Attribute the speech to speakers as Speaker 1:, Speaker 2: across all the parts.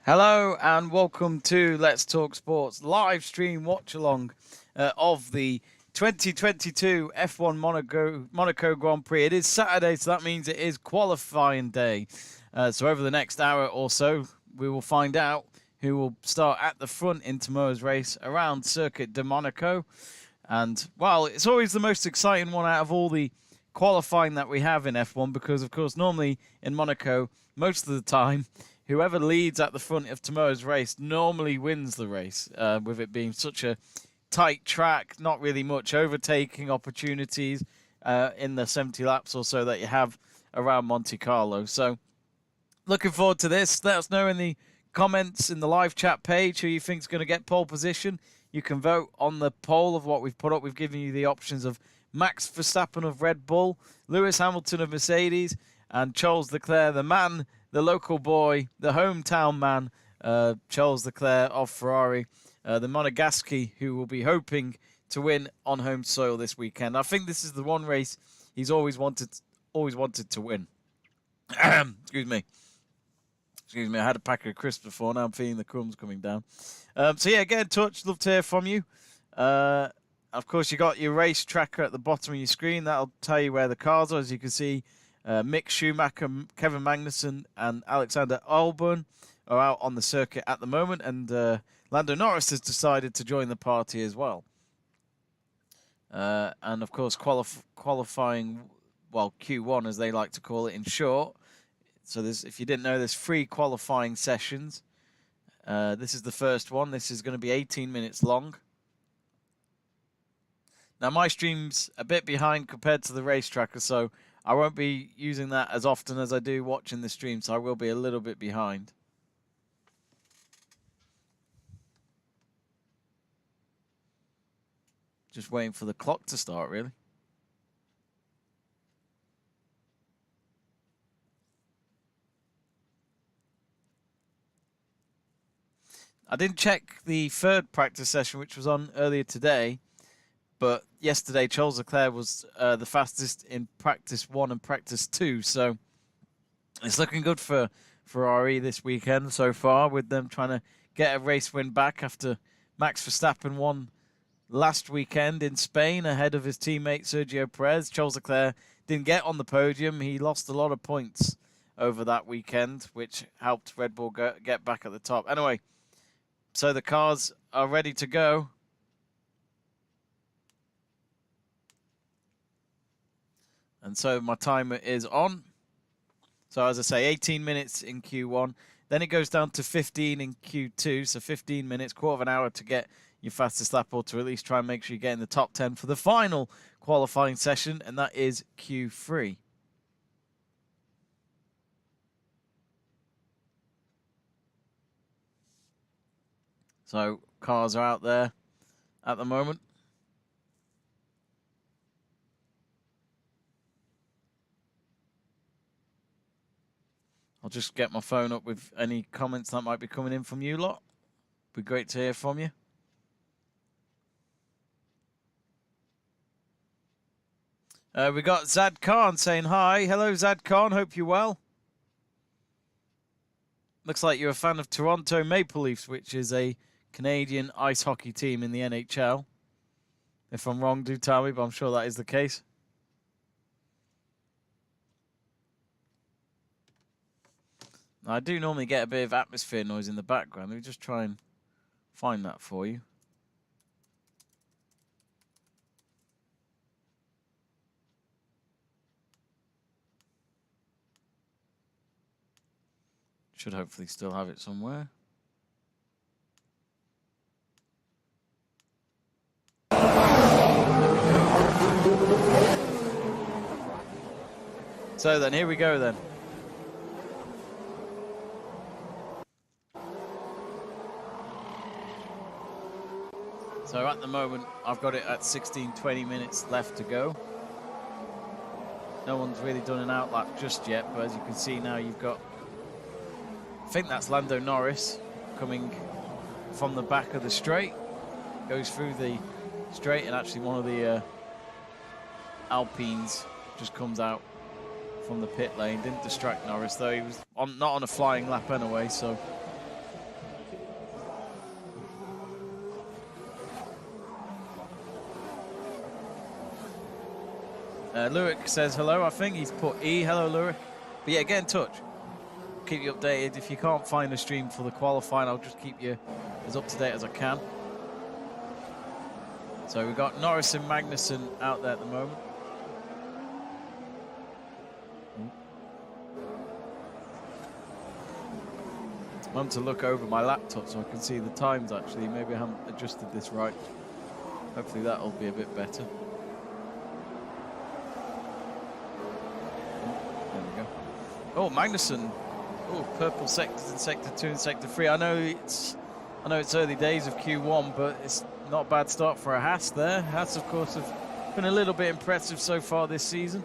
Speaker 1: Hello and welcome to Let's Talk Sports live stream watch along of the 2022 F1 Monaco Grand Prix. It is Saturday, so that means it is qualifying day. So over the next hour or so, we will find out who will start at the front in tomorrow's race around Circuit de Monaco. And, well, it's always the most exciting one out of all the qualifying that we have in F1 because, of course, normally in Monaco, most of the time, whoever leads at the front of tomorrow's race normally wins the race, with it being such a tight track, not really much overtaking opportunities in the 70 laps or so that you have around Monte Carlo. So, looking forward to this. Let us know in the comments in the live chat page who you think is going to get pole position. You can vote on the poll of what we've put up. We've given you the options of Max Verstappen of Red Bull, Lewis Hamilton of Mercedes, and Charles Leclerc, the man, the local boy, the hometown man, Charles Leclerc of Ferrari, the Monegasque, who will be hoping to win on home soil this weekend. I think this is the one race he's always wanted to win. Excuse me. I had a pack of crisps before. Now I'm feeling the crumbs coming down. So yeah, get in touch. Love to hear from you. Of course, you got your race tracker at the bottom of your screen. That'll tell you where the cars are. As you can see, Mick Schumacher, Kevin Magnussen, and Alexander Albon are out on the circuit at the moment, and Lando Norris has decided to join the party as well. And of course, qualifying, well, Q1 as they like to call it in short. So if you didn't know, there's 3 qualifying sessions. This is the first one. This is going to be 18 minutes long. Now, my stream's a bit behind compared to the race tracker, so I won't be using that as often as I do watching the stream, so I will be a little bit behind. Just waiting for the clock to start, really. I didn't check the third practice session, which was on earlier today, but yesterday Charles Leclerc was the fastest in practice 1 and practice 2, so it's looking good for Ferrari this weekend so far, with them trying to get a race win back after Max Verstappen won last weekend in Spain ahead of his teammate Sergio Perez. Charles Leclerc didn't get on the podium. He lost a lot of points over that weekend, which helped Red Bull get back at the top. Anyway, so the cars are ready to go. And so my timer is on. So as I say, 18 minutes in Q1. Then it goes down to 15 in Q2. So 15 minutes, quarter of an hour to get your fastest lap, or to at least try and make sure you get in the top 10 for the final qualifying session. And that is Q3. So cars are out there at the moment. I'll just get my phone up with any comments that might be coming in from you lot. Be great to hear from you. We got Zad Khan saying hi. Hello, Zad Khan. Hope you're well. Looks like you're a fan of Toronto Maple Leafs, which is a Canadian ice hockey team in the NHL. If I'm wrong, do tell me, but I'm sure that is the case. I do normally get a bit of atmosphere noise in the background. Let me just try and find that for you. Should hopefully still have it somewhere. So then, here we go then. So at the moment, I've got it at 16-20 minutes left to go. No one's really done an outlap just yet, but as you can see now, you've got, I think that's Lando Norris coming from the back of the straight. Goes through the straight, and actually one of the Alpines just comes out from the pit lane. Didn't distract Norris, though. He was not on a flying lap anyway, so Lurik says hello, I think. He's put E. Hello, Lurik. But yeah, get in touch. Keep you updated. If you can't find a stream for the qualifying, I'll just keep you as up to date as I can. So we've got Norris and Magnussen out there at the moment. I'm going to look over my laptop so I can see the times actually. Maybe I haven't adjusted this right. Hopefully that'll be a bit better. There we go. Oh, Magnussen. Oh, purple sectors in sector 2 and sector 3. I know it's early days of Q1, but it's not a bad start for a Haas there. Haas, of course, have been a little bit impressive so far this season.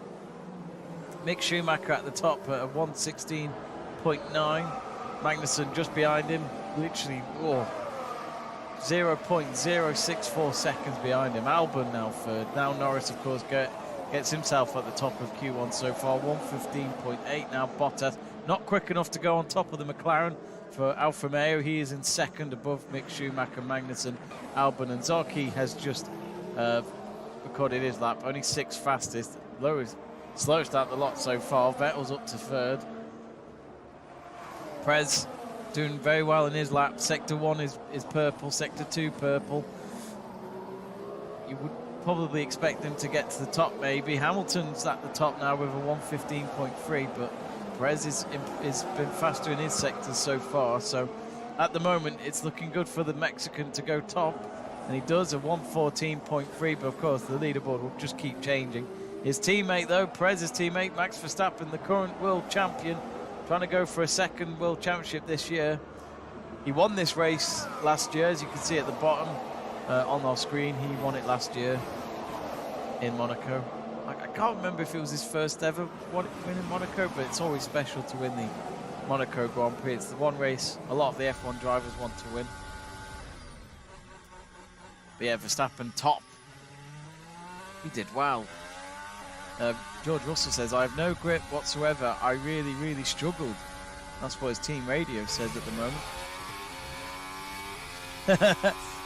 Speaker 1: Mick Schumacher at the top at a 1:16.9. Magnussen just behind him, literally 0.064 seconds behind him. Albon now third. Now Norris, of course, gets himself at the top of Q1 so far, 1:15.8. Now Bottas, not quick enough to go on top of the McLaren for Alfa Romeo. He is in second above Mick Schumacher, Magnussen, Albon, and Zarki has just recorded his lap. Only 6th fastest, slowest out the lot so far. Vettel's up to third. Prez doing very well in his lap. Sector 1 is purple, sector 2 purple. You would probably expect him to get to the top maybe. Hamilton's at the top now with a 1:15.3, but Perez is been faster in his sectors so far. So at the moment it's looking good for the Mexican to go top, and he does a 1:14.3, but of course the leaderboard will just keep changing. His teammate though, Perez's teammate, Max Verstappen, the current world champion, trying to go for a second world championship this year. He won this race last year, as you can see at the bottom on our screen. He won it last year in Monaco. I can't remember if it was his first ever win in Monaco, but it's always special to win the Monaco Grand Prix. It's the one race a lot of the F1 drivers want to win. But yeah, Verstappen top. He did well. George Russell says, I have no grip whatsoever. I really, really struggled. That's what his team radio says at the moment.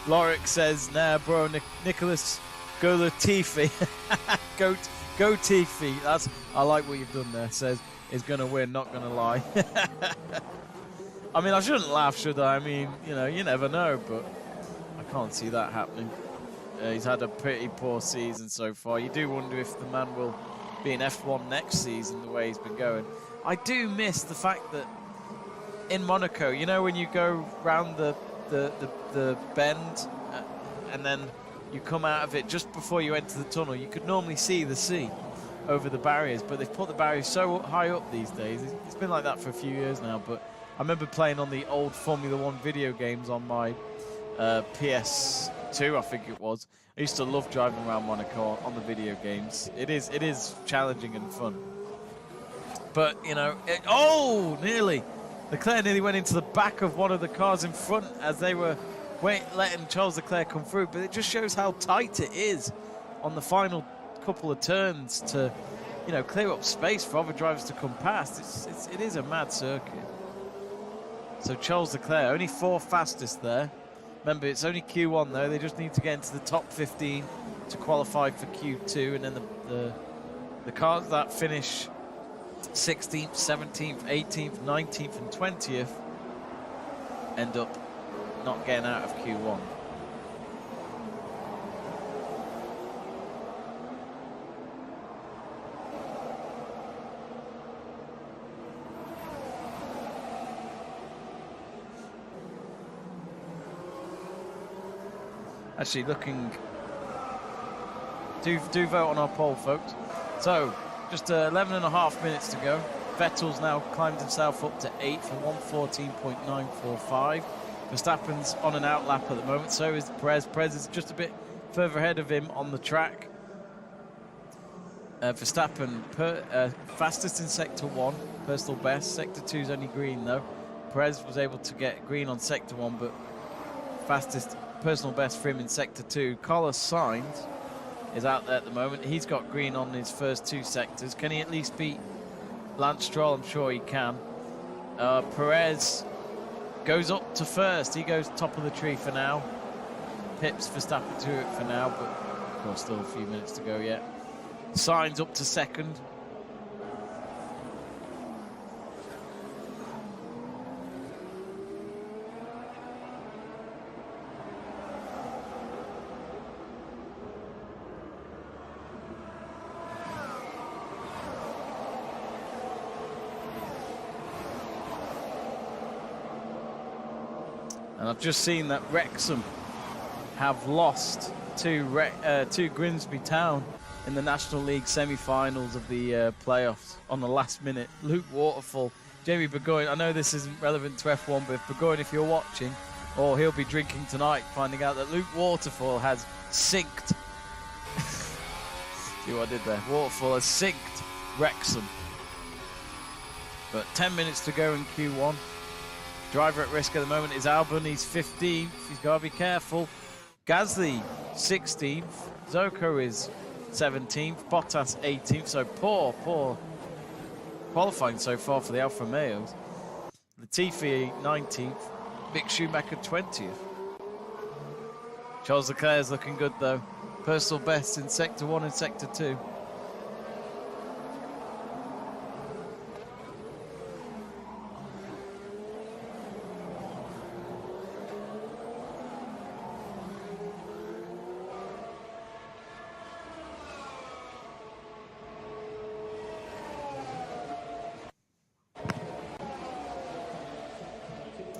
Speaker 1: Lorik says, nah, bro, Nicholas, go Latifi. go Tifi. I like what you've done there. Says, is going to win, not going to lie. I mean, I shouldn't laugh, should I? I mean, you never know, but I can't see that happening. He's had a pretty poor season so far. You do wonder if the man will be in F1 next season the way he's been going. I do miss the fact that in Monaco, when you go round the bend and then you come out of it just before you enter the tunnel, you could normally see the sea over the barriers, but they've put the barriers so high up these days. It's been like that for a few years now, but I remember playing on the old Formula 1 video games on my PS2, I think it was. I used to love driving around Monaco on the video games. It is challenging and fun. But, nearly. Leclerc nearly went into the back of one of the cars in front as they were letting Charles Leclerc come through. But it just shows how tight it is on the final couple of turns to, clear up space for other drivers to come past. It is a mad circuit. So Charles Leclerc, only 4th fastest there. Remember, it's only Q1 though. They just need to get into the top 15 to qualify for Q2, and then the cars that finish 16th, 17th, 18th, 19th, and 20th end up not getting out of Q1. Actually, looking, do vote on our poll, folks. So, just 11.5 minutes to go. Vettel's now climbed himself up to 8th for 1:14.945. Verstappen's on an out lap at the moment, so is Perez. Perez is just a bit further ahead of him on the track. Verstappen, fastest in Sector 1, personal best. Sector 2 is only green, though. Perez was able to get green on Sector 1, but fastest personal best for him in Sector 2. Carlos Sainz is out there at the moment. He's got green on his first 2 sectors. Can he at least beat Lance Stroll? I'm sure he can. Perez goes up to first. He goes top of the tree for now. Pips Verstappen to it for now, but of course still a few minutes to go yet. Sainz up to second. And I've just seen that Wrexham have lost to Grimsby Town in the National League semi-finals of the playoffs on the last minute. Luke Waterfall, Jamie Burgoyne, I know this isn't relevant to F1, but if Burgoyne, if you're watching, or he'll be drinking tonight, finding out that Luke Waterfall has sinked. See what I did there? Waterfall has sinked Wrexham. But 10 minutes to go in Q1. Driver at risk at the moment is Albon. He's 15th. He's got to be careful. Gasly, 16th. Zoko is 17th. Bottas, 18th. So poor qualifying so far for the Alfa Romeos. Latifi, 19th. Mick Schumacher, 20th. Charles Leclerc is looking good, though. Personal best in Sector 1 and Sector 2.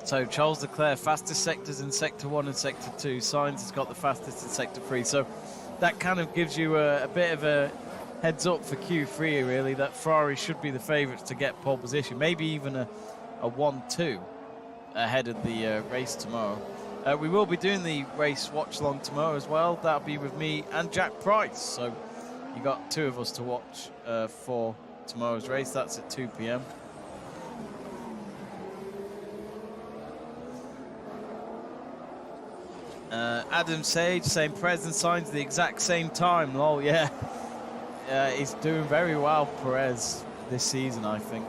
Speaker 1: So Charles Leclerc, fastest sectors in Sector 1 and Sector 2. Sainz has got the fastest in Sector 3. So that kind of gives you a bit of a heads up for Q3, really, that Ferrari should be the favourites to get pole position. Maybe even a 1-2 ahead of the race tomorrow. We will be doing the race watch along tomorrow as well. That'll be with me and Jack Price. So you got two of us to watch for tomorrow's race. That's at 2 p.m. Adam Sage saying Perez and Sainz the exact same time. Lol, yeah. He's doing very well, Perez, this season, I think.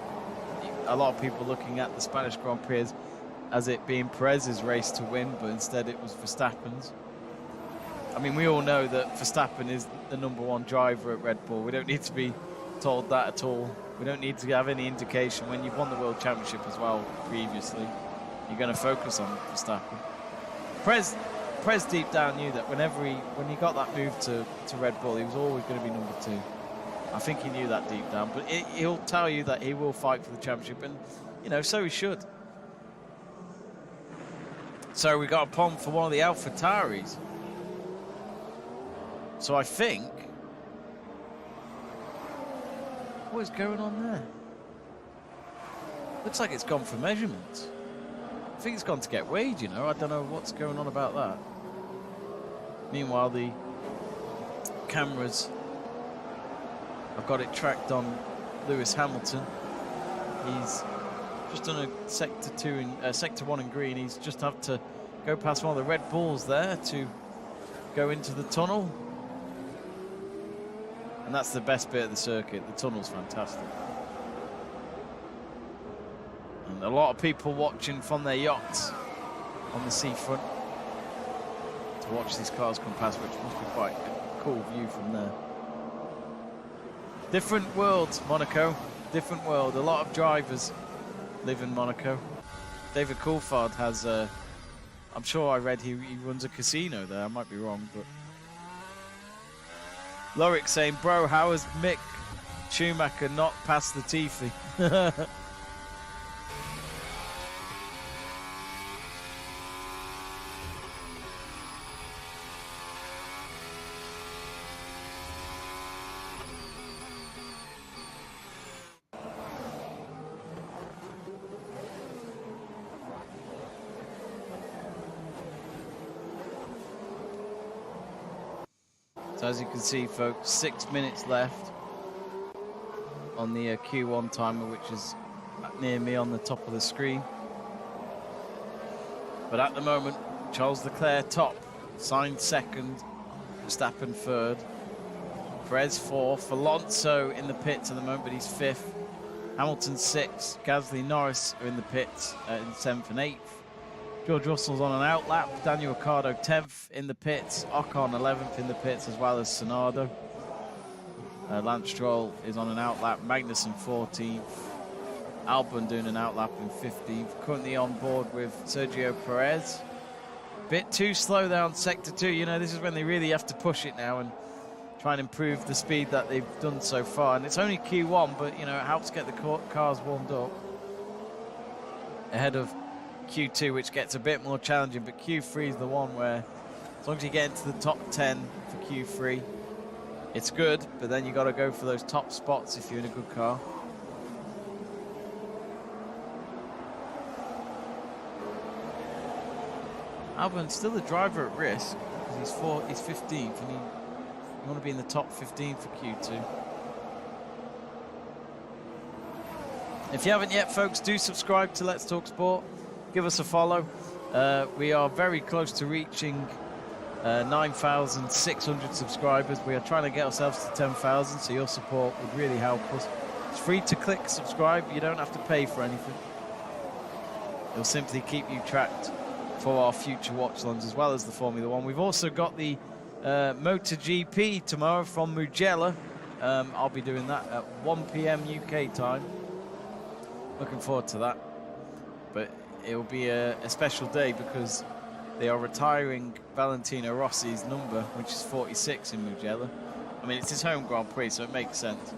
Speaker 1: A lot of people looking at the Spanish Grand Prix as it being Perez's race to win, but instead it was Verstappen's. I mean, we all know that Verstappen is the #1 driver at Red Bull. We don't need to be told that at all. We don't need to have any indication. When you've won the World Championship as well previously, you're going to focus on Verstappen. Perez deep down knew that when he got that move to Red Bull, he was always going to be #2. I think he knew that deep down, but he'll tell you that he will fight for the championship, and you know, so he should. So we got a pom for one of the AlphaTauris. So I think, what is going on there? Looks like it's gone for measurements. I think it's gone to get weighed, you know. I don't know what's going on about that. Meanwhile, the cameras have got it tracked on Lewis Hamilton. He's just done a Sector 1 in green. He's just had to go past one of the Red Bulls there to go into the tunnel. And that's the best bit of the circuit. The tunnel's fantastic. And a lot of people watching from their yachts on the seafront to watch these cars come past, which must be quite a cool view from there. Different world, Monaco. Different world. A lot of drivers live in Monaco. David Coulthard has, I'm sure I read he runs a casino there. I might be wrong, but. Lorik saying, bro, how has Mick Schumacher not passed the Latifi? So as you can see, folks, 6 minutes left on the Q1 timer, which is near me on the top of the screen. But at the moment, Charles Leclerc top, Sainz second, Verstappen third, Perez fourth, Alonso in the pits at the moment, but he's fifth. Hamilton sixth, Gasly, Norris are in the pits in seventh and eighth. George Russell's on an outlap. Daniel Ricciardo 10th in the pits. Ocon 11th in the pits, as well as Sonado. Lance Stroll is on an outlap. Magnussen 14th. Albon doing an outlap in 15th. Currently on board with Sergio Perez. Bit too slow there on sector 2. You know, this is when they really have to push it now and try and improve the speed that they've done so far. And it's only Q1, but, you know, it helps get the cars warmed up ahead of Q2, which gets a bit more challenging. But Q3 is the one where, as long as you get into the top 10 for Q3, it's good, but then you got to go for those top spots if you're in a good car. Albon's still the driver at risk because he's 15th, and you want to be in the top 15 for Q2. If you haven't yet, folks, do subscribe to Let's Talk Sport. Give us a follow. We are very close to reaching 9,600 subscribers. We are trying to get ourselves to 10,000, so your support would really help us. It's free to click subscribe. You don't have to pay for anything. It'll simply keep you tracked for our future watch-alongs as well as the Formula One. We've also got the MotoGP tomorrow from Mugello. I'll be doing that at 1 p.m. UK time. Looking forward to that. But it will be a special day because they are retiring Valentino Rossi's number, which is 46 in Mugello. I mean, it's his home Grand Prix, so it makes sense.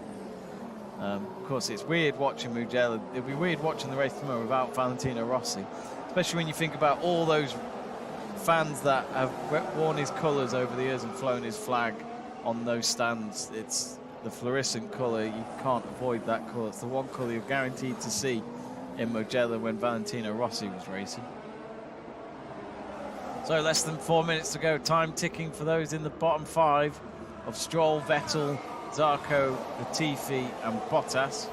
Speaker 1: Of course, it's weird watching Mugello. It'll be weird watching the race tomorrow without Valentino Rossi, especially when you think about all those fans that have worn his colours over the years and flown his flag on those stands. It's the fluorescent colour. You can't avoid that colour. It's the one colour you're guaranteed to see in Mugello when Valentino Rossi was racing. So less than 4 minutes to go. Time ticking for those in the bottom 5 of Stroll, Vettel, Zarco, Latifi and Bottas.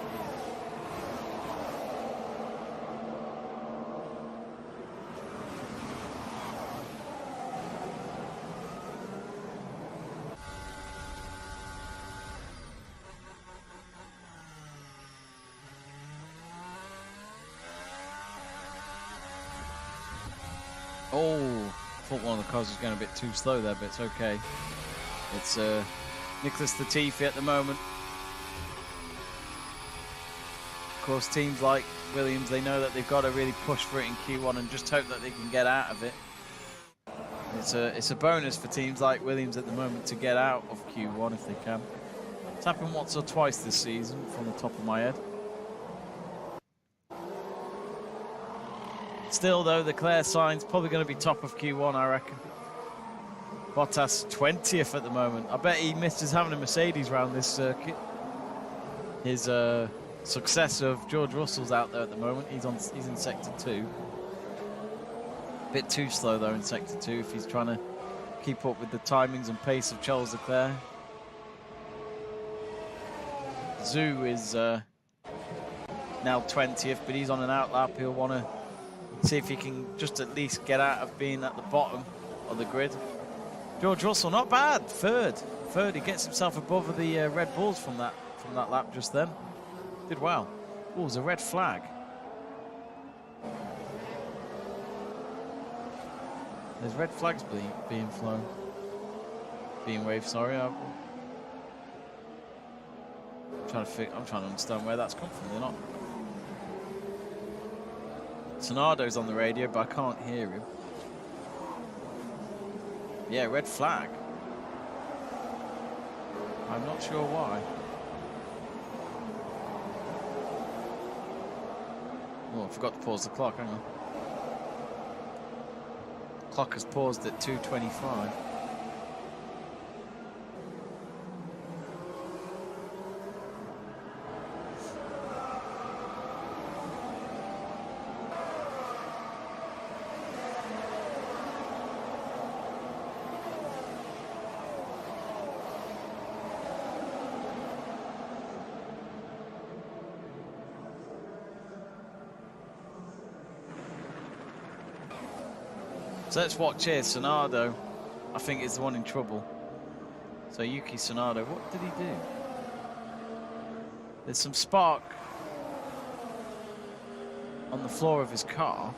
Speaker 1: Oh, I thought one of the cars was going a bit too slow there, but it's okay. It's Nicholas Latifi at the moment. Of course, teams like Williams, they know that they've got to really push for it in Q1 and just hope that they can get out of it. It's a bonus for teams like Williams at the moment to get out of Q1 if they can. It's happened once or twice this season from the top of my head. Still, though, Leclerc sign's probably going to be top of Q1, I reckon. Bottas 20th at the moment. I bet he misses having a Mercedes round this circuit. His successor of George Russell's out there at the moment. He's in sector 2. Bit too slow though in sector 2 if he's trying to keep up with the timings and pace of Charles Leclerc. Zhu is now 20th, but he's on an outlap. He'll want to see if he can just at least get out of being at the bottom of the grid. George Russell, not bad, third. He gets himself above the Red Bulls from that lap just then. Did well. Oh, there's a red flag. There's red flags being flown. Being waved, sorry. I'm trying to understand where that's come from. They're not. Tsunoda's on the radio, but I can't hear him. Yeah, red flag. I'm not sure why. Oh, I forgot to pause the clock, hang on. Clock has paused at 2:25. So let's watch here. Tsunoda, I think, is the one in trouble. So Yuki Tsunoda, what did he do? There's some spark on the floor of his car.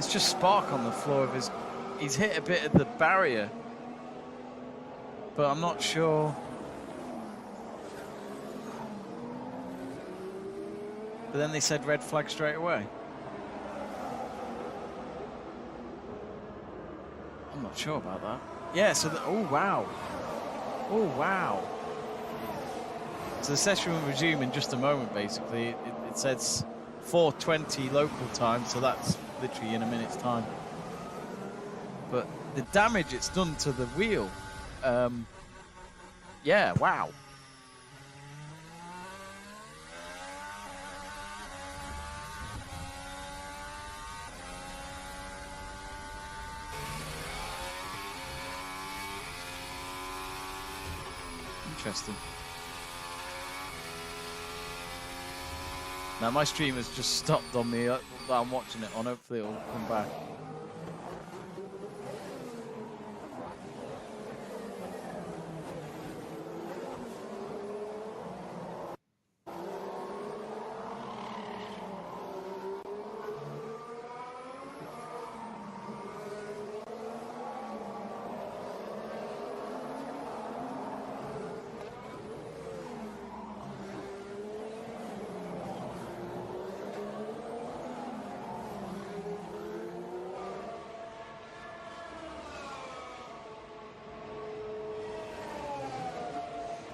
Speaker 1: It's just spark on the floor of his. He's hit a bit of the barrier, but I'm not sure. But then they said red flag straight away. I'm not sure about that. Yeah, so oh wow. Oh wow. So the session will resume in just a moment, basically. It says 4:20 local time, so that's literally in a minute's time. But the damage it's done to the wheel, yeah, wow. Interesting. Now my stream has just stopped on me that I'm watching it on. Hopefully it'll come back.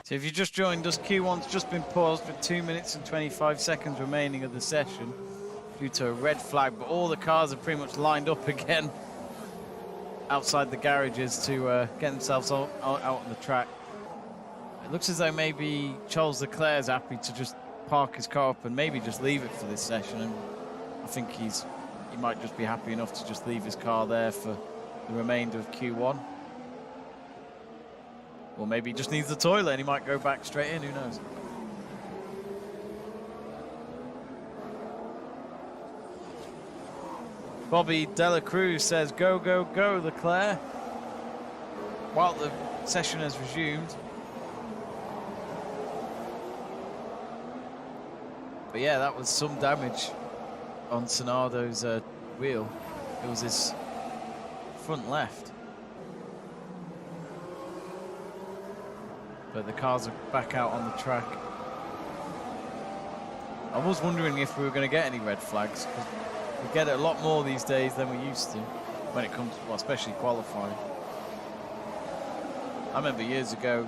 Speaker 1: So if you just joined us, Q1's just been paused with 2 minutes and 25 seconds remaining of the session due to a red flag, but all the cars are pretty much lined up again outside the garages to get themselves out on the track. It looks as though maybe Charles Leclerc is happy to just park his car up and maybe just leave it for this session, and I think he might just be happy enough to just leave his car there for the remainder of Q1. Or maybe he just needs the toilet and he might go back straight in, who knows. Bobby Dela Cruz says, go, go, go, Leclerc. While the session has resumed. But yeah, that was some damage on Sonado's wheel. It was his front left. But the cars are back out on the track. I was wondering if we were going to get any red flags, because we get it a lot more these days than we used to when it comes to, well, especially qualifying. I remember years ago,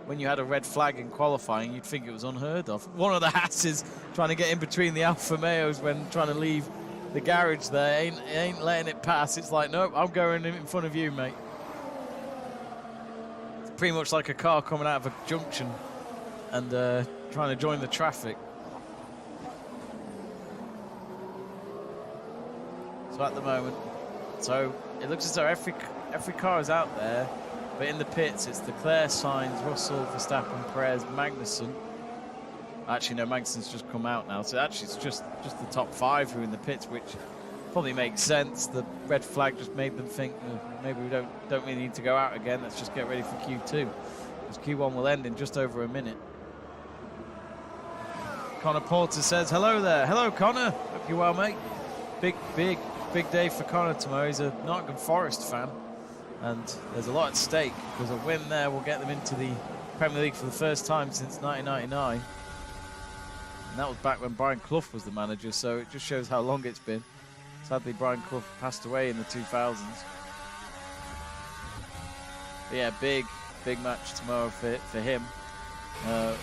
Speaker 1: when you had a red flag in qualifying, you'd think it was unheard of. One of the Hasses trying to get in between the Alfa Romeos when trying to leave the garage there, ain't letting it pass. It's like, nope, I'm going in front of you, mate. Pretty much like a car coming out of a junction and trying to join the traffic. So at the moment, so it looks as though every car is out there, but in the pits it's Leclerc, Sainz, Russell, Verstappen, Perez, Magnussen. Actually, no, Magnussen's just come out now, so actually it's just the top 5 who are in the pits, which probably makes sense. The red flag just made them think, maybe we don't really need to go out again. Let's just get ready for Q2, because Q1 will end in just over a minute. Connor Porter says, hello there. Hello, Connor. Hope you're well, mate. Big day for Connor tomorrow. He's a Nottingham Forest fan, and there's a lot at stake, because a win there will get them into the Premier League for the first time since 1999. And that was back when Brian Clough was the manager, so it just shows how long it's been. Sadly, Brian Clough passed away in the 2000s. But yeah, big match tomorrow for him. Of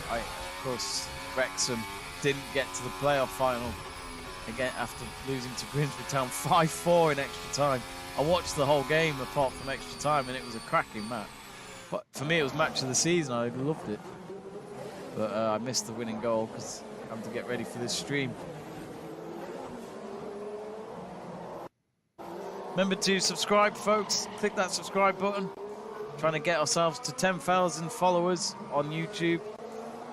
Speaker 1: course, Wrexham didn't get to the playoff final again after losing to Grimsby Town 5-4 in extra time. I watched the whole game apart from extra time, and it was a cracking match. But for me, it was match of the season. I loved it. But I missed the winning goal because I had to get ready for this stream. Remember to subscribe, folks. Click that subscribe button. Trying to get ourselves to 10,000 followers on YouTube.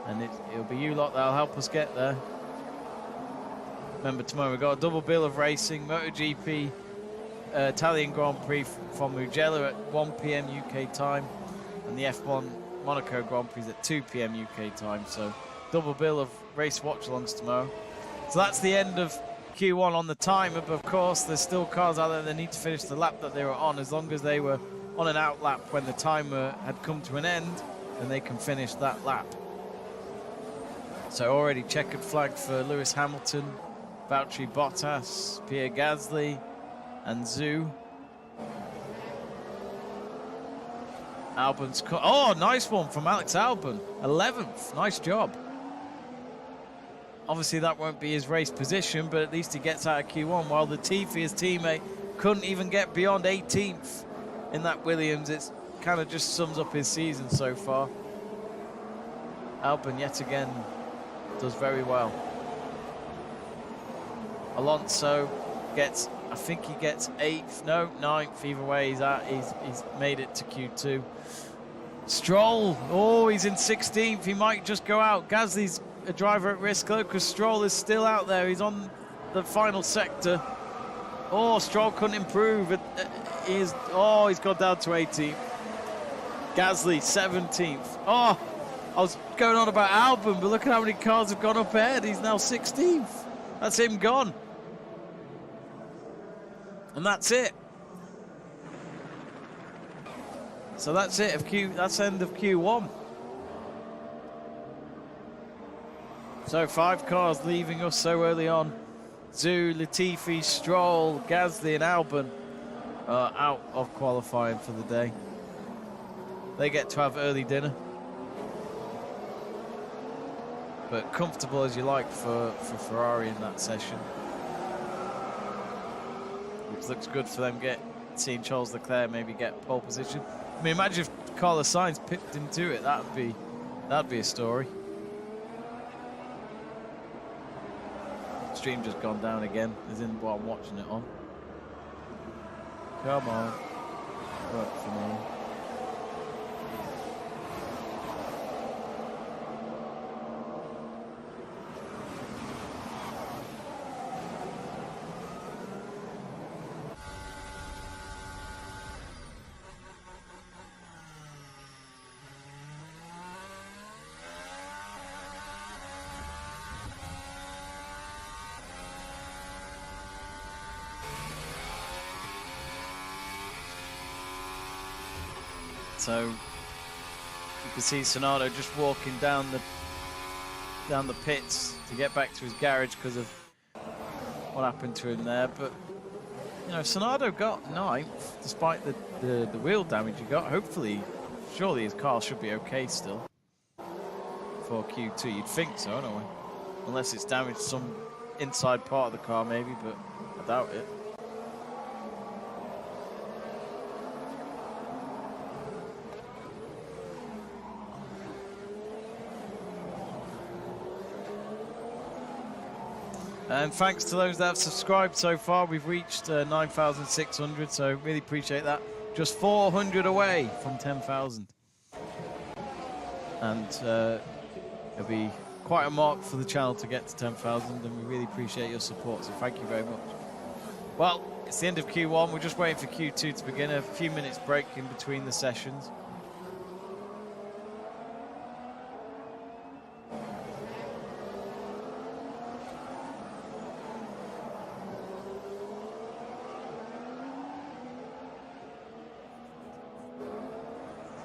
Speaker 1: And it'll be you lot that'll help us get there. Remember, tomorrow we've got a double bill of racing. MotoGP, Italian Grand Prix from Mugello at 1 PM UK time. And the F1 Monaco Grand Prix at 2 PM UK time. So double bill of race watch-alongs tomorrow. So that's the end of Q1 on the timer, but of course there's still cars out there that need to finish the lap that they were on. As long as they were on an out lap when the timer had come to an end, then they can finish that lap. So already checkered flag for Lewis Hamilton, Valtteri Bottas, Pierre Gasly, and Zhu. Albon's oh, nice one from Alex Albon, 11th, nice job. Obviously that won't be his race position, but at least he gets out of Q1, while Latifi, his teammate, couldn't even get beyond 18th in that Williams. It kind of just sums up his season so far. Albon yet again does very well. Alonso gets, I think he gets 8th, no, 9th, either way he's made it to Q2. Stroll, oh, he's in 16th, he might just go out. Gasly's a driver at risk though, because Stroll is still out there, he's on the final sector. Oh, Stroll couldn't improve, he's gone down to 18th. Gasly, 17th. Oh, I was going on about Albon, but look at how many cars have gone up ahead. He's now 16th. That's him gone. And that's it. So that's it that's end of Q1. So 5 cars leaving us so early on. Zhu, Latifi, Stroll, Gasly and Albon are out of qualifying for the day. They get to have early dinner. But comfortable as you like for Ferrari in that session. Which looks good for them seeing Charles Leclerc maybe get pole position. I mean, imagine if Carlos Sainz pipped him to it. That'd be a story. Stream just gone down again, as in what I'm watching it on. Come on. Work for me. So you can see Sonato just walking down the pits to get back to his garage because of what happened to him there. But you know, Sonato got 9th despite the wheel damage he got. Hopefully, surely his car should be okay still for Q2. You'd think so, anyway, unless it's damaged some inside part of the car maybe, but I doubt it. And thanks to those that have subscribed so far. We've reached 9,600, so really appreciate that. Just 400 away from 10,000. And it'll be quite a mark for the channel to get to 10,000, and we really appreciate your support, so thank you very much. Well, it's the end of Q1. We're just waiting for Q2 to begin. A few minutes break in between the sessions.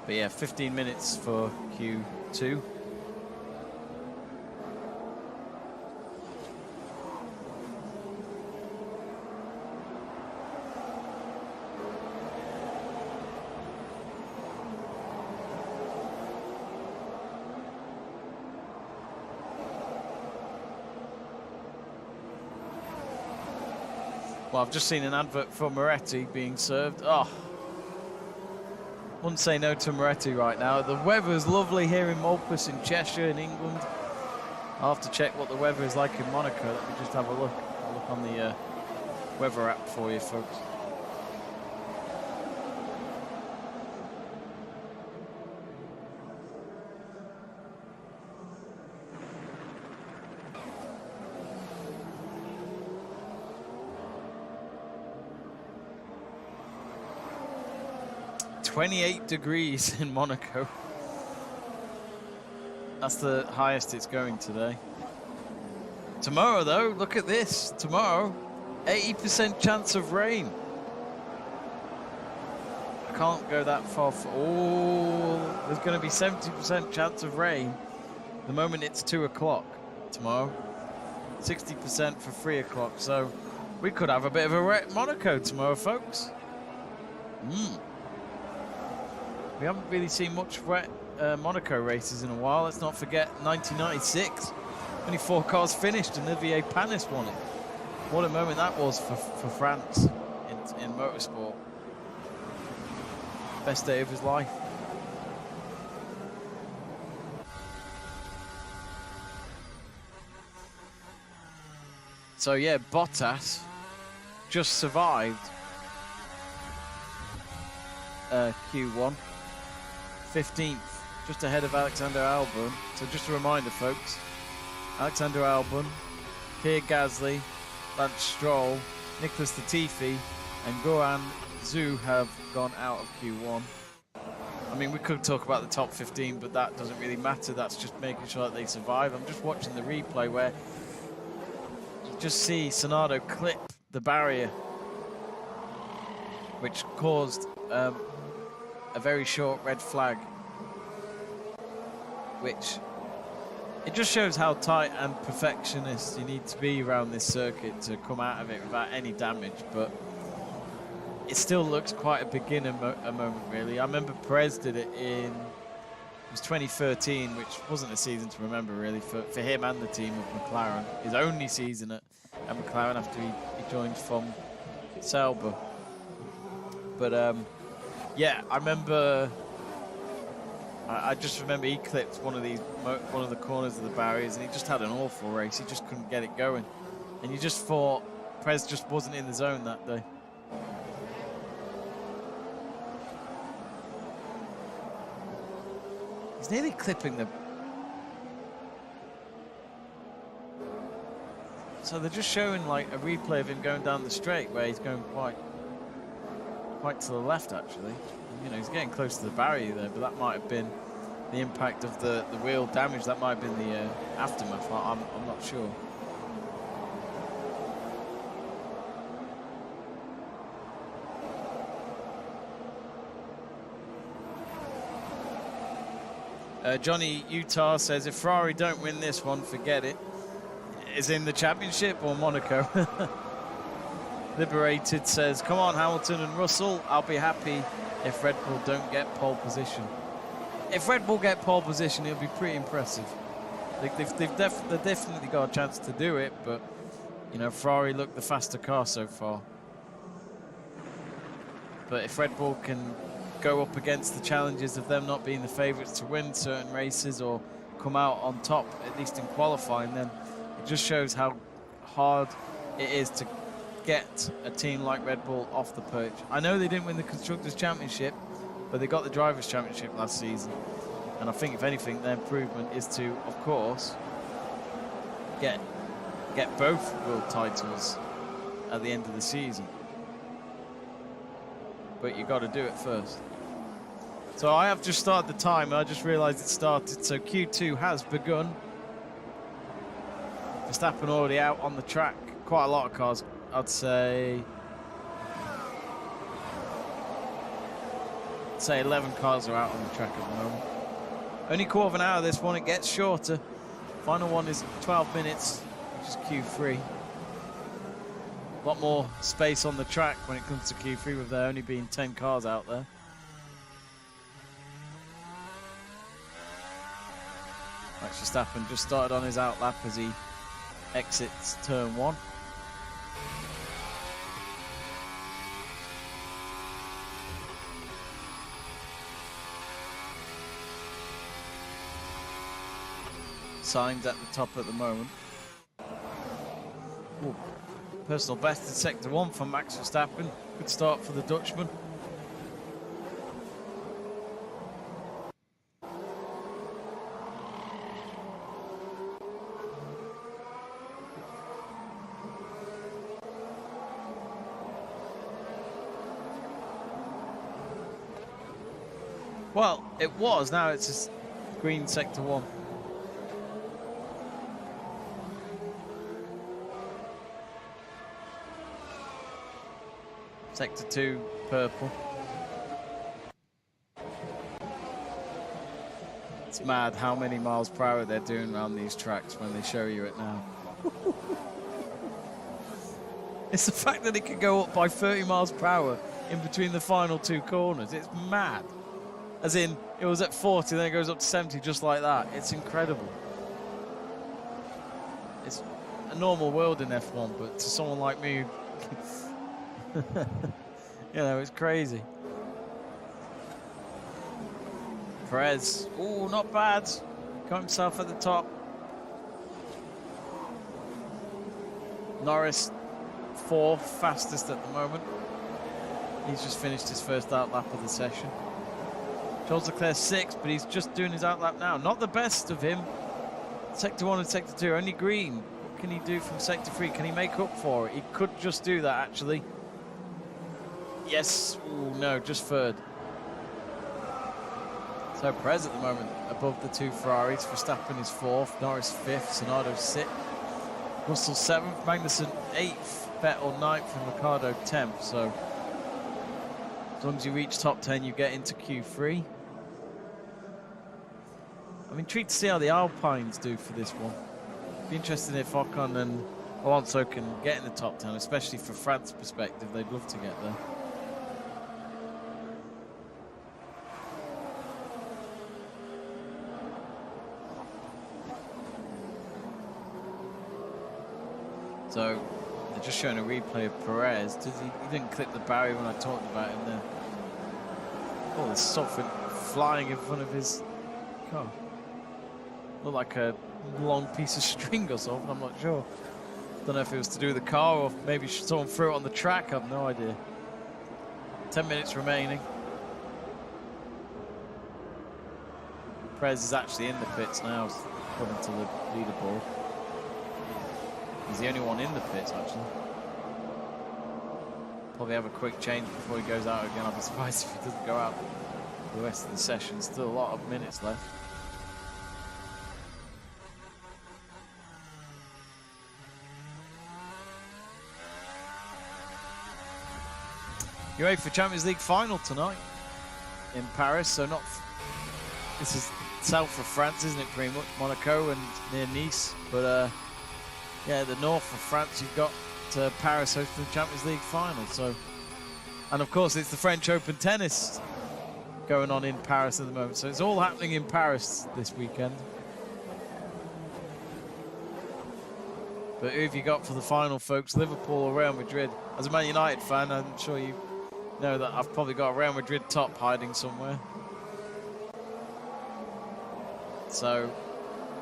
Speaker 1: But yeah, 15 minutes for Q2. Well, I've just seen an advert for Moretti being served. Oh, wouldn't say no to Moretti right now. The weather's lovely here in Malpas in Cheshire in England. I'll have to check what the weather is like in Monaco. Let me just have a look. I'll look on the weather app for you folks. "28 degrees in Monaco. That's the highest it's going today. Tomorrow, though, look at this. Tomorrow, 80% chance of rain. I can't go that far. Oh, there's going to be 70% chance of rain the moment it's 2 o'clock tomorrow. 60% for 3 o'clock. So we could have a bit of a wet Monaco tomorrow, folks. We haven't really seen much wet Monaco races in a while. Let's not forget 1996. Only 4 cars finished and Olivier Panis won it. What a moment that was for France in motorsport. Best day of his life. So yeah, Bottas just survived Q1. 15th, just ahead of Alexander Albon. So just a reminder, folks, Alexander Albon, Pierre Gasly, Lance Stroll, Nicholas Latifi and Guan Zhu have gone out of Q1. I mean, we could talk about the top 15, but that doesn't really matter. That's just making sure that they survive. I'm just watching the replay where you just see Tsunoda clip the barrier, which caused a very short red flag, which it just shows how tight and perfectionist you need to be around this circuit to come out of it without any damage. But it still looks quite a beginner moment, really. I remember Perez did it in, it was 2013, which wasn't a season to remember, really, for him and the team of McLaren. His only season at McLaren after he joined from Sauber. But yeah, I remember. I just remember he clipped one of the corners of the barriers, and he just had an awful race. He just couldn't get it going, and you just thought Perez just wasn't in the zone that day. He's nearly clipping the. So they're just showing like a replay of him going down the straight where he's going quite to the left, actually. You know, he's getting close to the barrier there, but that might have been the impact of the wheel damage. That might have been the aftermath. I'm not sure. Johnny Utah says, if Ferrari don't win this one, forget it. Is in the championship or Monaco? Liberated says, come on, Hamilton and Russell, I'll be happy if Red Bull don't get pole position. If Red Bull get pole position, it'll be pretty impressive. They've definitely got a chance to do it, but, you know, Ferrari looked the faster car so far. But if Red Bull can go up against the challenges of them not being the favourites to win certain races or come out on top, at least in qualifying, then it just shows how hard it is to get a team like Red Bull off the perch. I know they didn't win the Constructors' Championship, but they got the Drivers' Championship last season. And I think, if anything, their improvement is to, of course, get both world titles at the end of the season. But you got to do it first. So I have just started the timer. I just realised it started. So Q2 has begun. Verstappen already out on the track. Quite a lot of cars, I'd say 11 cars are out on the track at the moment. Only quarter of an hour this one, it gets shorter. Final one is 12 minutes, which is Q3. A lot more space on the track when it comes to Q3 with there only being 10 cars out there. Max Verstappen just started on his outlap as he exits turn 1. Signs at the top at the moment. Ooh. Personal best in sector 1 for Max Verstappen. Good start for the Dutchman. Well, it was. Now it's just green sector 1. Sector 2, purple. It's mad how many miles per hour they're doing around these tracks when they show you it now. It's the fact that it can go up by 30 miles per hour in between the final 2 corners. It's mad. As in, it was at 40, then it goes up to 70 just like that. It's incredible. It's a normal world in F1, but to someone like me, you know, it's crazy. Perez, oh, not bad. Got himself at the top. Norris, 4th fastest at the moment. He's just finished his first outlap of the session. Charles Leclerc 6th, but he's just doing his outlap now. Not the best of him. Sector 1 and Sector 2, only green. What can he do from Sector 3? Can he make up for it? He could just do that, actually. Yes. Ooh, no, just 3rd. So Perez at the moment above the 2 Ferraris. Verstappen is 4th, Norris 5th, Tsunoda 6th, Russell 7th, Magnussen 8th, Vettel 9th, and Ricciardo 10th. So as long as you reach top 10, you get into Q3. I'm intrigued to see how the Alpines do for this one. Be interested if Ocon and Alonso can get in the top 10, especially for France's perspective. They'd love to get there. So they're just showing a replay of Perez. He didn't clip the barrier when I talked about him there. Oh, there's something flying in front of his car. Looked like a long piece of string or something, I'm not sure. Don't know if it was to do with the car or maybe someone threw it on the track, I have no idea. 10 minutes remaining. Perez is actually in the pits now, according to the leaderboard. He's the only one in the pits, actually. Probably have a quick change before he goes out again. I'll be surprised if he doesn't go out for the rest of the session. Still a lot of minutes left. UEFA Champions League final tonight in Paris. So not... This is south of France, isn't it, pretty much? Monaco and near Nice. But... yeah, the north of France, you've got Paris hosting the Champions League final. So, and of course, it's the French Open tennis going on in Paris at the moment. So it's all happening in Paris this weekend. But who have you got for the final, folks? Liverpool or Real Madrid? As a Man United fan, I'm sure you know that I've probably got a Real Madrid top hiding somewhere. So,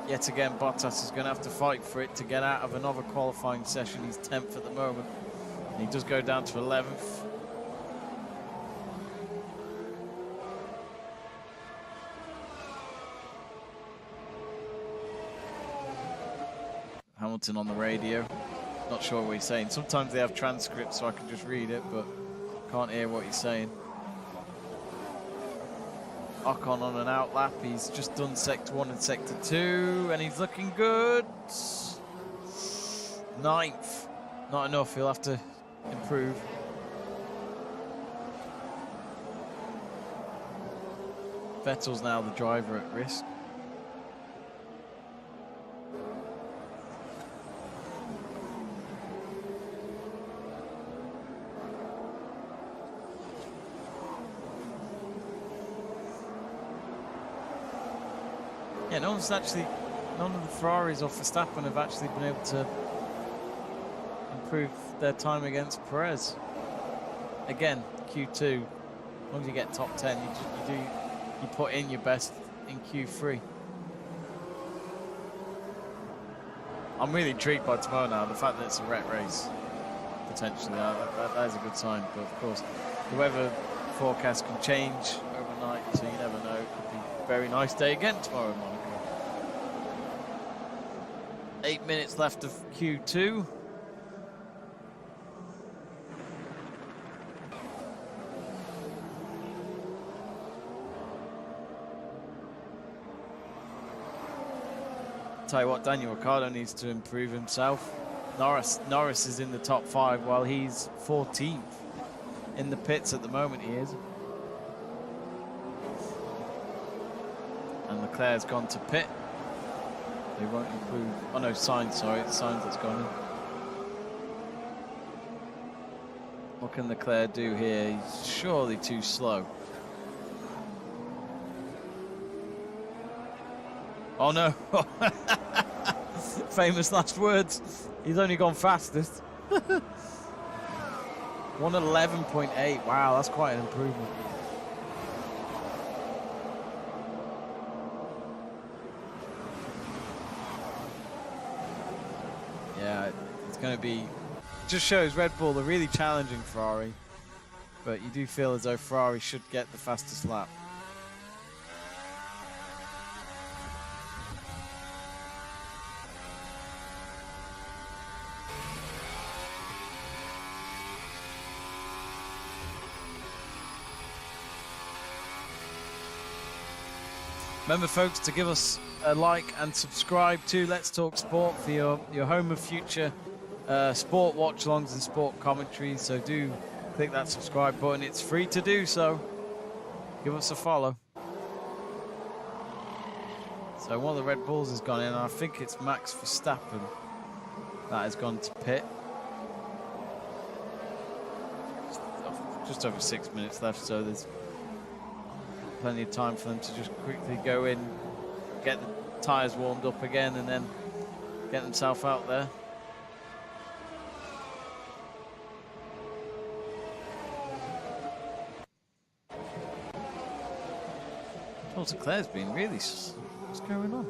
Speaker 1: yet again, Bottas is going to have to fight for it to get out of another qualifying session. He's 10th at the moment. And he does go down to 11th. Hamilton on the radio. Not sure what he's saying. Sometimes they have transcripts so I can just read it, but can't hear what he's saying. Ocon on an outlap. He's just done Sector 1 and Sector 2, and he's looking good. 9th. Not enough. He'll have to improve. Vettel's now the driver at risk. Yeah, none of the Ferraris or Verstappen have actually been able to improve their time against Perez. Again, Q2, as long as you get top 10, you put in your best in Q3. I'm really intrigued by tomorrow now, the fact that it's a wet race, potentially. That is a good sign, but of course, the weather forecast can change overnight, so you never know. It could be a very nice day again tomorrow in Monaco. 8 minutes left of Q2. Tell you what, Daniel Ricciardo needs to improve himself. Norris is in the top 5 while he's 14th. in the pits at the moment, he is. And Leclerc's gone to pit. They won't include... Oh no, Sainz, sorry. It's Sainz that's gone in. What can Leclerc do here? He's surely too slow. Oh no! Famous last words. He's only gone fastest. 1:11.8. Wow, that's quite an improvement. Yeah, it's going to be... Just shows Red Bull are really challenging Ferrari, but you do feel as though Ferrari should get the fastest lap. Remember, folks, to give us a like and subscribe to Let's Talk Sport for your home of future sport watch-alongs and sport commentaries. So do click that subscribe button. It's free to do so. Give us a follow. So one of the Red Bulls has gone in, and I think it's Max Verstappen that has gone to pit. Just over 6 minutes left, so there's plenty of time for them to just quickly go in, get the tyres warmed up again, and then get themselves out there. Charles Leclerc's been really... What's going on?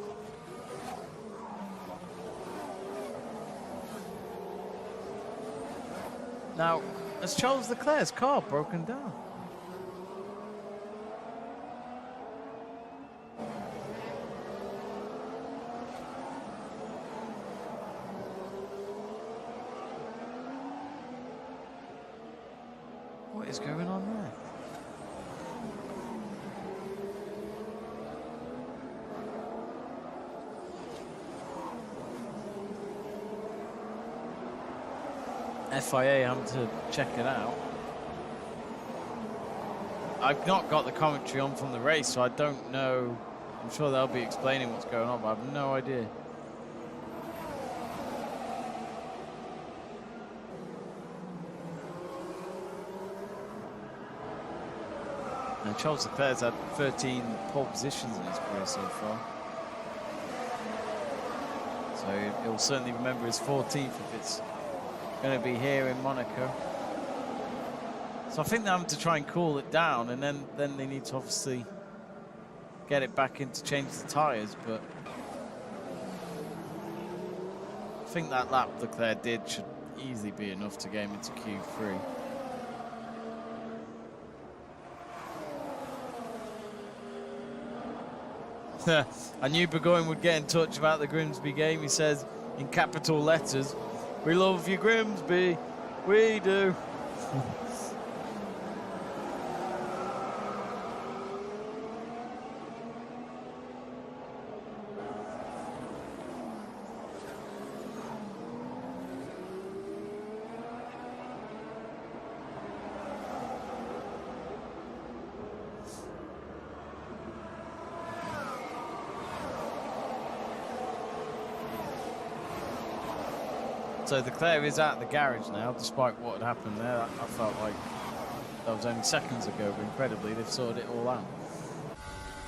Speaker 1: Now, has Charles Leclerc's car broken down? What is going on there? FIA having to check it out. I've not got the commentary on from the race, so I don't know. I'm sure they'll be explaining what's going on, but I have no idea. And Charles Leclerc's had 13 pole positions in his career so far. So he'll certainly remember his 14th if it's going to be here in Monaco. So I think they're having to try and cool it down, and then they need to obviously get it back in to change the tyres, but I think that lap Leclerc did should easily be enough to get him into Q3. I knew Burgoyne would get in touch about the Grimsby game. He says in capital letters, "We love you, Grimsby. We do." So Leclerc is at the garage now, despite what had happened there. I felt like that was only seconds ago, but incredibly, they've sorted it all out.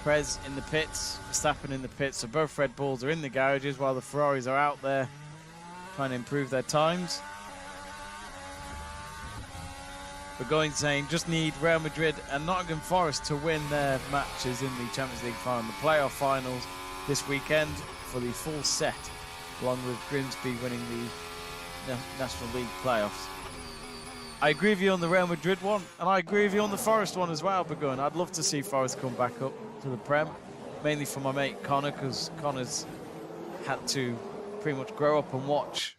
Speaker 1: Prez in the pits, Verstappen in the pits, so both Red Bulls are in the garages while the Ferraris are out there trying to improve their times. Burgoyne saying just need Real Madrid and Nottingham Forest to win their matches in the Champions League final, the playoff finals this weekend for the full set, along with Grimsby winning the National League playoffs. I agree with you on the Real Madrid one, and I agree with you on the Forest one as well, Burgoyne. I'd love to see Forest come back up to the Prem, mainly for my mate Connor, because Connor's had to pretty much grow up and watch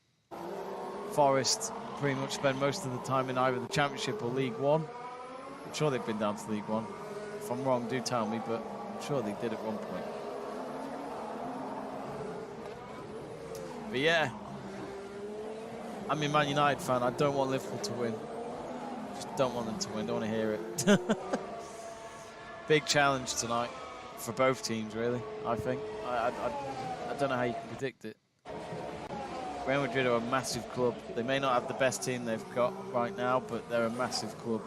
Speaker 1: Forest pretty much spend most of the time in either the Championship or League One. I'm sure they've been down to League One. If I'm wrong, do tell me, but I'm sure they did at one point. But yeah, I'm a Man United fan. I don't want Liverpool to win. Just don't want them to win. Don't want to hear it. Big challenge tonight for both teams, really. I think. I don't know how you can predict it. Real Madrid are a massive club. They may not have the best team they've got right now, but they're a massive club.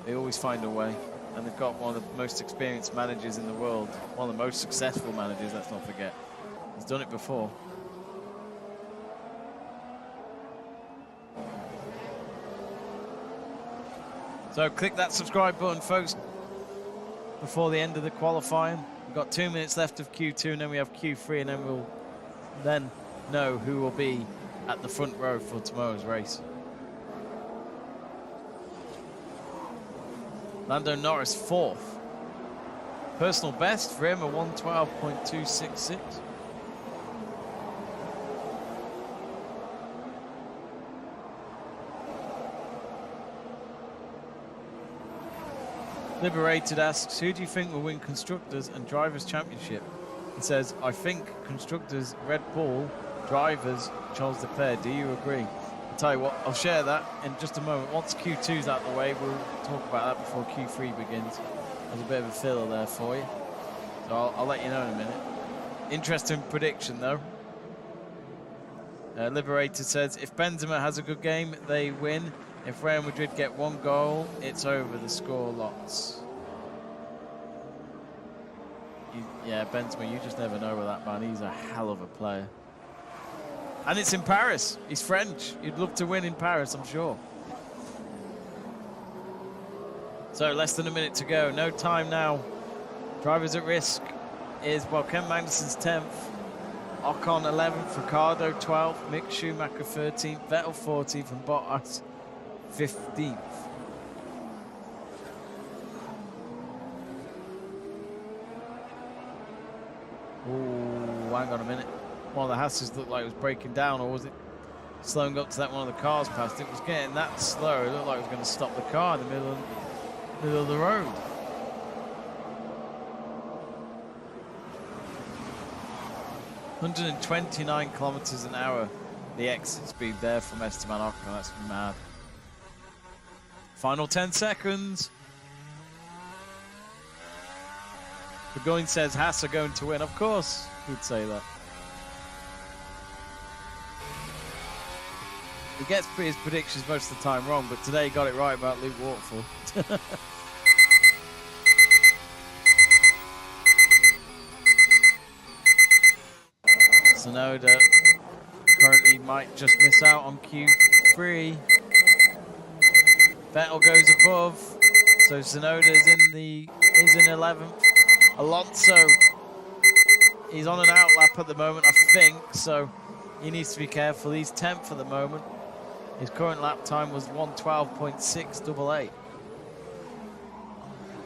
Speaker 1: They always find a way, and they've got one of the most experienced managers in the world, one of the most successful managers, let's not forget. He's done it before. So click that subscribe button, folks, before the end of the qualifying. We've got 2 minutes left of Q2, and then we have Q3, and then we'll know who will be at the front row for tomorrow's race. Lando Norris 4th. Personal best for him, a 1:12.266. Liberated asks, who do you think will win Constructors and Drivers' Championship? He says, I think Constructors, Red Bull, Drivers, Charles Leclerc. Do you agree? I'll tell you what, I'll share that in just a moment. Once Q2's out of the way, we'll talk about that before Q3 begins. There's a bit of a filler there for you. So I'll let you know in a minute. Interesting prediction, though. Liberated says, if Benzema has a good game, they win. If Real Madrid get 1 goal, it's over. The score lots. Yeah, Benzema, you just never know with that man. He's a hell of a player. And it's in Paris. He's French. You'd love to win in Paris, I'm sure. So less than a minute to go. No time now. Drivers at risk is, well, Ken Magnussen's 10th. Ocon 11th. Ricciardo 12th. Mick Schumacher 13th. Vettel 14th. And Bottas 15th. Oh, hang on a minute. One of the Hasses looked like it was breaking down, or was it slowing up to that one of the cars past? It was getting that slow. It looked like it was going to stop the car in the middle of the road. (129 kilometers an hour). The exit speed there from Esteban Ocon. That's mad. Final 10 seconds. Burgoyne says Haas are going to win. Of course, he'd say that. He gets his predictions most of the time wrong, but today he got it right about Luke Waterfall. Tsunoda currently might just miss out on Q3. Vettel goes above, so Tsunoda is in 11th. Alonso, he's on an outlap at the moment, I think, so he needs to be careful. He's 10th at the moment. His current lap time was 1:12.688.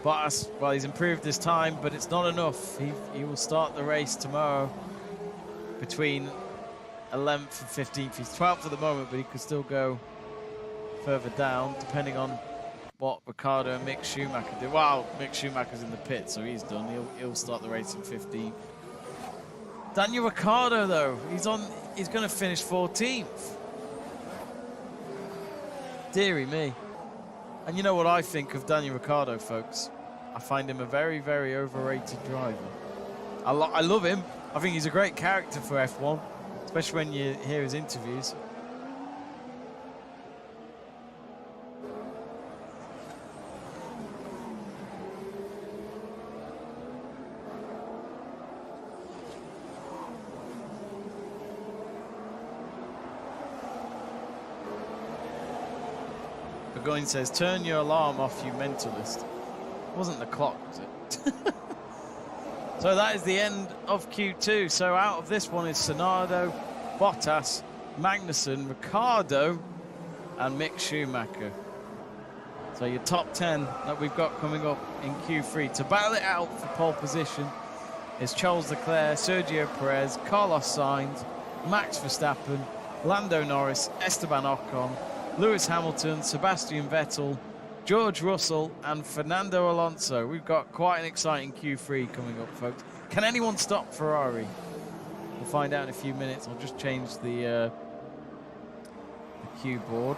Speaker 1: Bottas, well, he's improved his time, but it's not enough. He will start the race tomorrow between 11th and 15th. He's 12th at the moment, but he could still go further down, depending on what Ricciardo and Mick Schumacher do. Well, Mick Schumacher's in the pit, so he's done. He'll start the race in 15th. Daniel Ricciardo, though, he's going to finish 14th. Deary me. And you know what I think of Daniel Ricciardo, folks? I find him a very, very overrated driver. I love him. I think he's a great character for F1, especially when you hear his interviews. Burgoyne says, turn your alarm off, you mentalist. It wasn't the clock, was it? So that is the end of Q2. So out of this one is Tsunoda, Bottas, Magnussen, Ricciardo, and Mick Schumacher. So your top 10 that we've got coming up in Q3. To battle it out for pole position is Charles Leclerc, Sergio Perez, Carlos Sainz, Max Verstappen, Lando Norris, Esteban Ocon, Lewis Hamilton, Sebastian Vettel, George Russell, and Fernando Alonso. We've got quite an exciting Q3 coming up, folks. Can anyone stop Ferrari? We'll find out in a few minutes. I'll just change the cue board.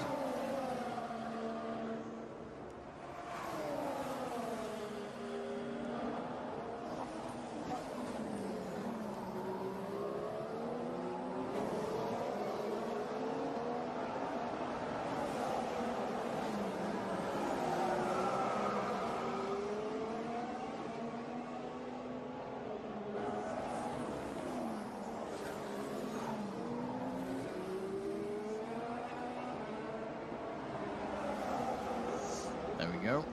Speaker 1: we go.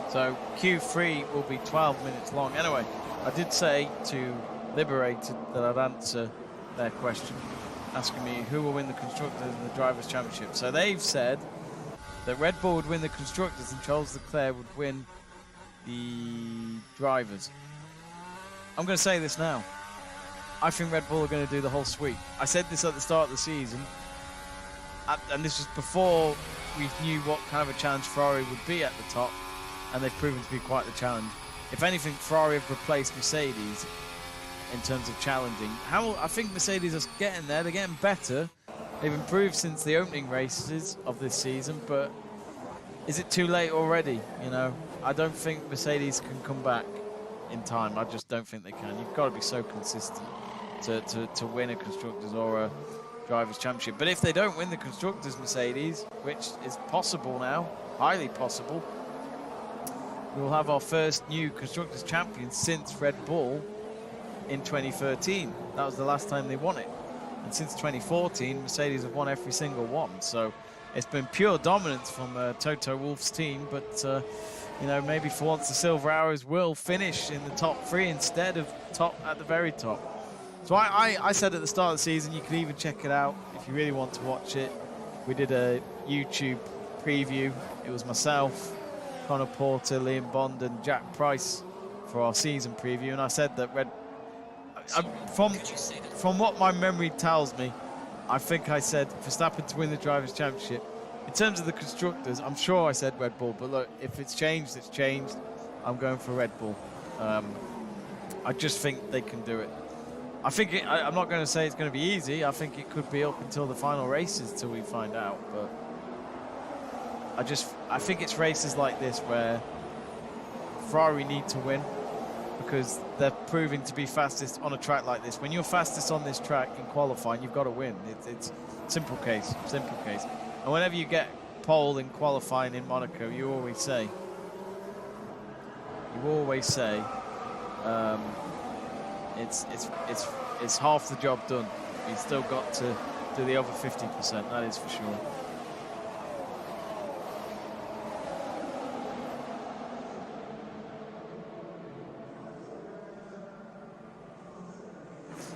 Speaker 1: So Q3 will be 12 minutes long. Anyway, I did say to Liberated that I'd answer their question, asking me who will win the Constructors and the Drivers' Championship. So they've said that Red Bull would win the Constructors and Charles Leclerc would win the Drivers. I'm going to say this now. I think Red Bull are going to do the whole sweep. I said this at the start of the season, and this was before we knew what kind of a challenge Ferrari would be at the top, and they've proven to be quite the challenge. If anything, Ferrari have replaced Mercedes in terms of challenging. I think Mercedes are getting there. They're getting better. They've improved since the opening races of this season, but is it too late already? You know, I don't think Mercedes can come back in time. I just don't think they can. You've got to be so consistent to win a Constructors or a Drivers' Championship. But if they don't win the Constructors, Mercedes, which is possible now, highly possible, we'll have our first new Constructors' champion since Red Bull in 2013. That was the last time they won it. And since 2014, Mercedes have won every single one. So it's been pure dominance from Toto Wolff's team. But, you know, maybe for once the Silver Arrows will finish in the top 3 instead of top at the very top. So I said at the start of the season, you can even check it out if you really want to watch it. We did a YouTube preview. It was myself, Connor Porter, Liam Bond, and Jack Price for our season preview. And I said that from what my memory tells me, I think I said Verstappen to win the Drivers' Championship. In terms of the Constructors, I'm sure I said Red Bull. But look, if it's changed, it's changed. I'm going for Red Bull. I just think they can do it. I think I'm not going to say it's going to be easy. I think it could be up until the final races till we find out. But I think it's races like this where Ferrari need to win because they're proving to be fastest on a track like this. When you're fastest on this track in qualifying, you've got to win. It's simple case. And whenever you get pole in qualifying in Monaco, you always say, it's half the job done. You've still got to do the other 50%, that is for sure.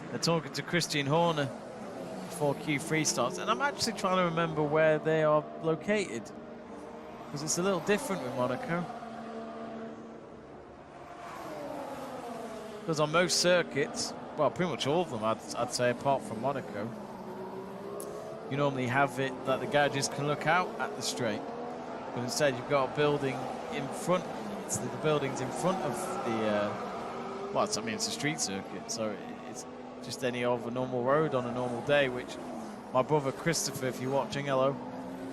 Speaker 1: They're talking to Christian Horner before Q3 starts, and I'm actually trying to remember where they are located because it's a little different with Monaco. Because on most circuits, well, pretty much all of them, I'd say, apart from Monaco, you normally have it that the garages can look out at the straight. But instead, you've got a building in front. The building's in front of the. Well, it's a street circuit, so it's just any other normal road on a normal day. Which my brother Christopher, if you're watching, hello,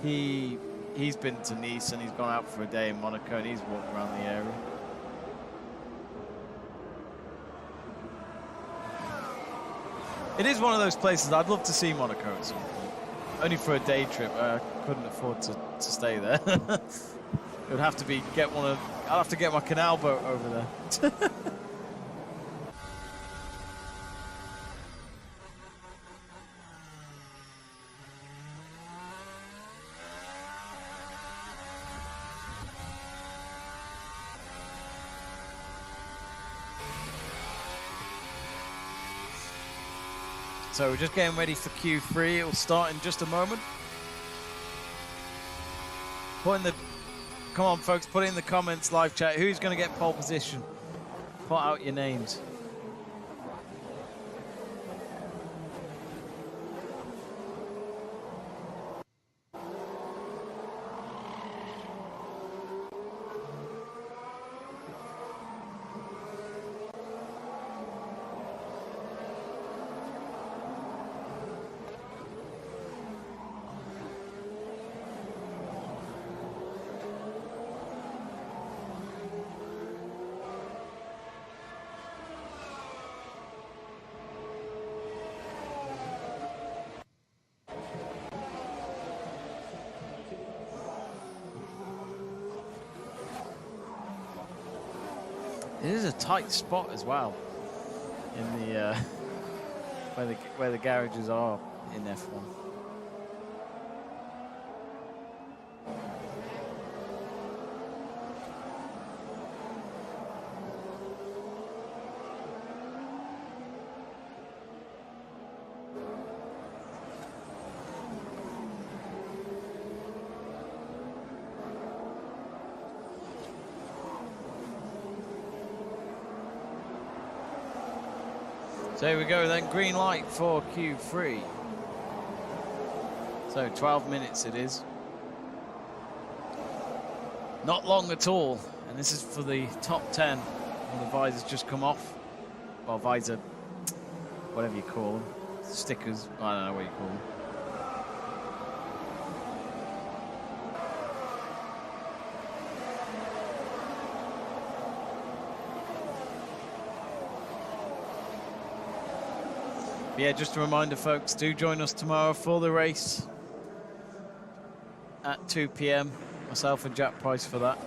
Speaker 1: he's been to Nice and he's gone out for a day in Monaco and he's walked around the area. It is one of those places I'd love to see Monaco at some point. Only for a day trip. I couldn't afford to stay there. It would have to be I'd have to get my canal boat over there. So we're just getting ready for Q3. It will start in just a moment. Come on, folks, put it in the comments, live chat. Who's going to get pole position? Put out your names. It is a tight spot as well in the where the garages are in F1. So here we go then, green light for Q3. So 12 minutes it is. Not long at all. And this is for the top 10. And the visor's just come off. Well, visor, whatever you call them. Stickers, I don't know what you call them. Yeah, just a reminder, folks, do join us tomorrow for the race at 2 p.m. Myself and Jack Price for that.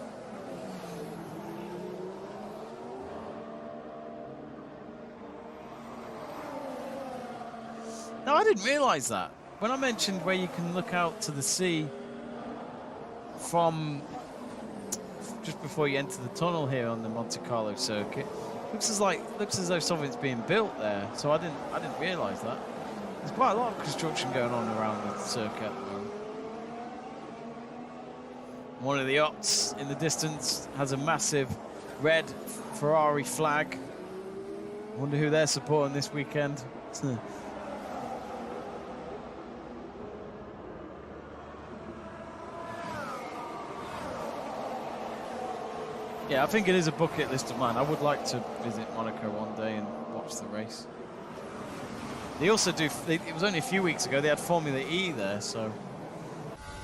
Speaker 1: No, I didn't realise that. When I mentioned where you can look out to the sea from just before you enter the tunnel here on the Monte Carlo circuit, looks as though something's being built there. So I didn't realise that. There's quite a lot of construction going on around the circuit at the moment. One of the yachts in the distance has a massive red Ferrari flag. Wonder who they're supporting this weekend. Yeah, I think it is a bucket list of mine. I would like to visit Monaco one day and watch the race. They also do, it was only a few weeks ago, they had Formula E there, so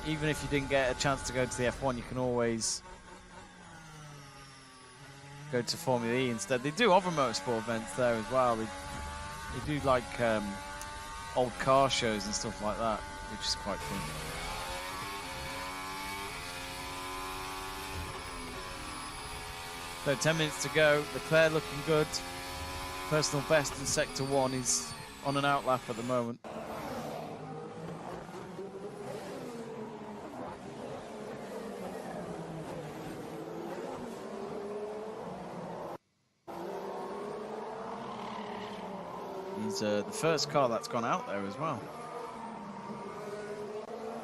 Speaker 1: even if you didn't get a chance to go to the F1, you can always go to Formula E instead. They do other motorsport events there as well. They do like old car shows and stuff like that, which is quite fun. So 10 minutes to go. Leclerc looking good. Personal best in Sector 1. He's on an outlap at the moment. He's the first car that's gone out there as well.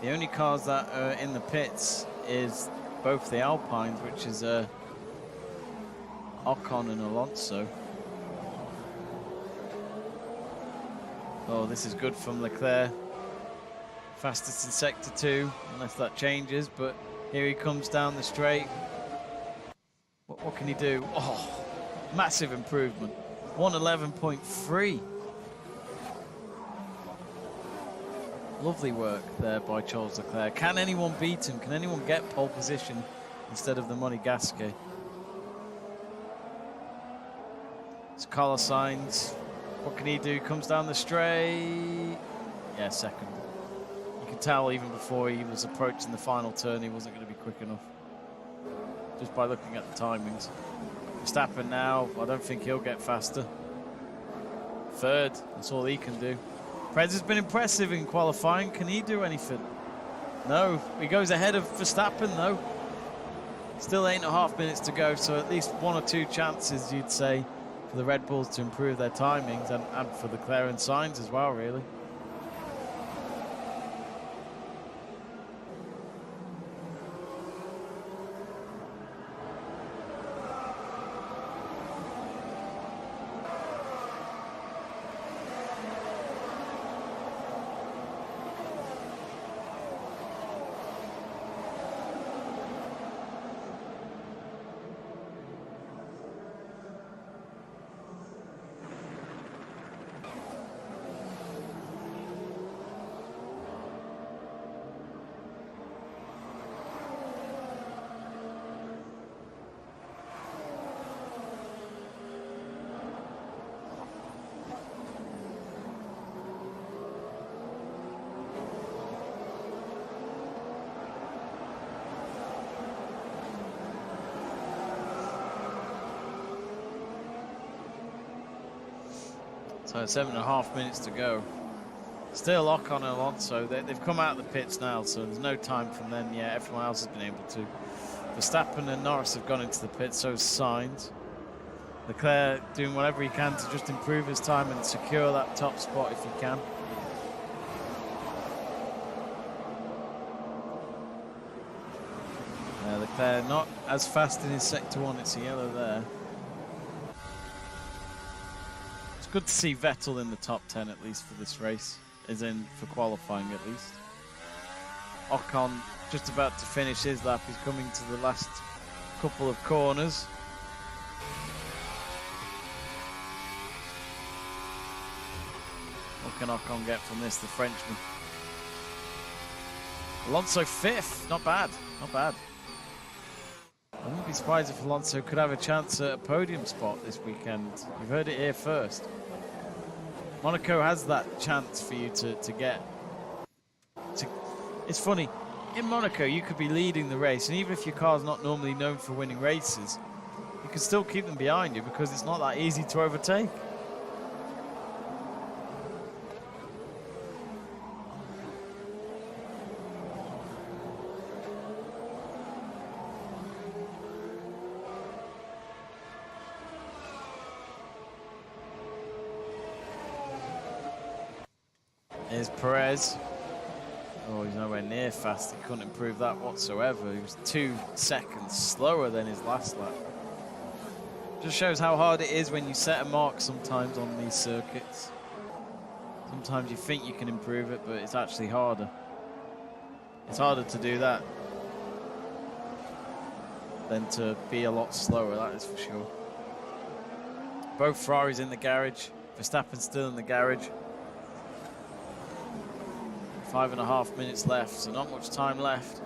Speaker 1: The only cars that are in the pits is both the Alpines, which is Ocon and Alonso. Oh, this is good from Leclerc. Fastest in Sector 2, unless that changes, but here he comes down the straight. What can he do? Oh, massive improvement. 111.3. Lovely work there by Charles Leclerc. Can anyone beat him? Can anyone get pole position instead of the Monegasque? It's Carlos Sainz. What can he do? Comes down the straight. Yeah, second. You could tell even before he was approaching the final turn, he wasn't going to be quick enough. Just by looking at the timings. Verstappen now, I don't think he'll get faster. Third, that's all he can do. Prez has been impressive in qualifying. Can he do anything? No, he goes ahead of Verstappen though. Still 8.5 minutes to go, so at least 1 or 2 chances, you'd say, for the Red Bulls to improve their timings, and for the Leclerc and Sainz as well, really. So 7.5 minutes to go. Still Ocon and Alonso. They've come out of the pits now, so there's no time from them yet. Everyone else has been able to. Verstappen and Norris have gone into the pits, so Sainz. Leclerc doing whatever he can to just improve his time and secure that top spot if he can. Leclerc not as fast in his Sector 1, it's a yellow there. good to see Vettel in the top 10 at least for this race, as in for qualifying at least. Ocon just about to finish his lap. He's coming to the last couple of corners. What can Ocon get from this, the Frenchman? Alonso 5th, not bad, not bad. I wouldn't be surprised if Alonso could have a chance at a podium spot this weekend. You've heard it here first. Monaco has that chance for you to get. It's funny, in Monaco you could be leading the race, and even if your car's not normally known for winning races, you can still keep them behind you because it's not that easy to overtake. Here's Perez. Oh, he's nowhere near fast. He couldn't improve that whatsoever. He was 2 seconds slower than his last lap. Just shows how hard it is when you set a mark sometimes on these circuits. Sometimes you think you can improve it, but it's actually harder. It's harder to do that than to be a lot slower, that is for sure. Both Ferraris in the garage. Verstappen's still in the garage. 5.5 minutes left, so not much time left.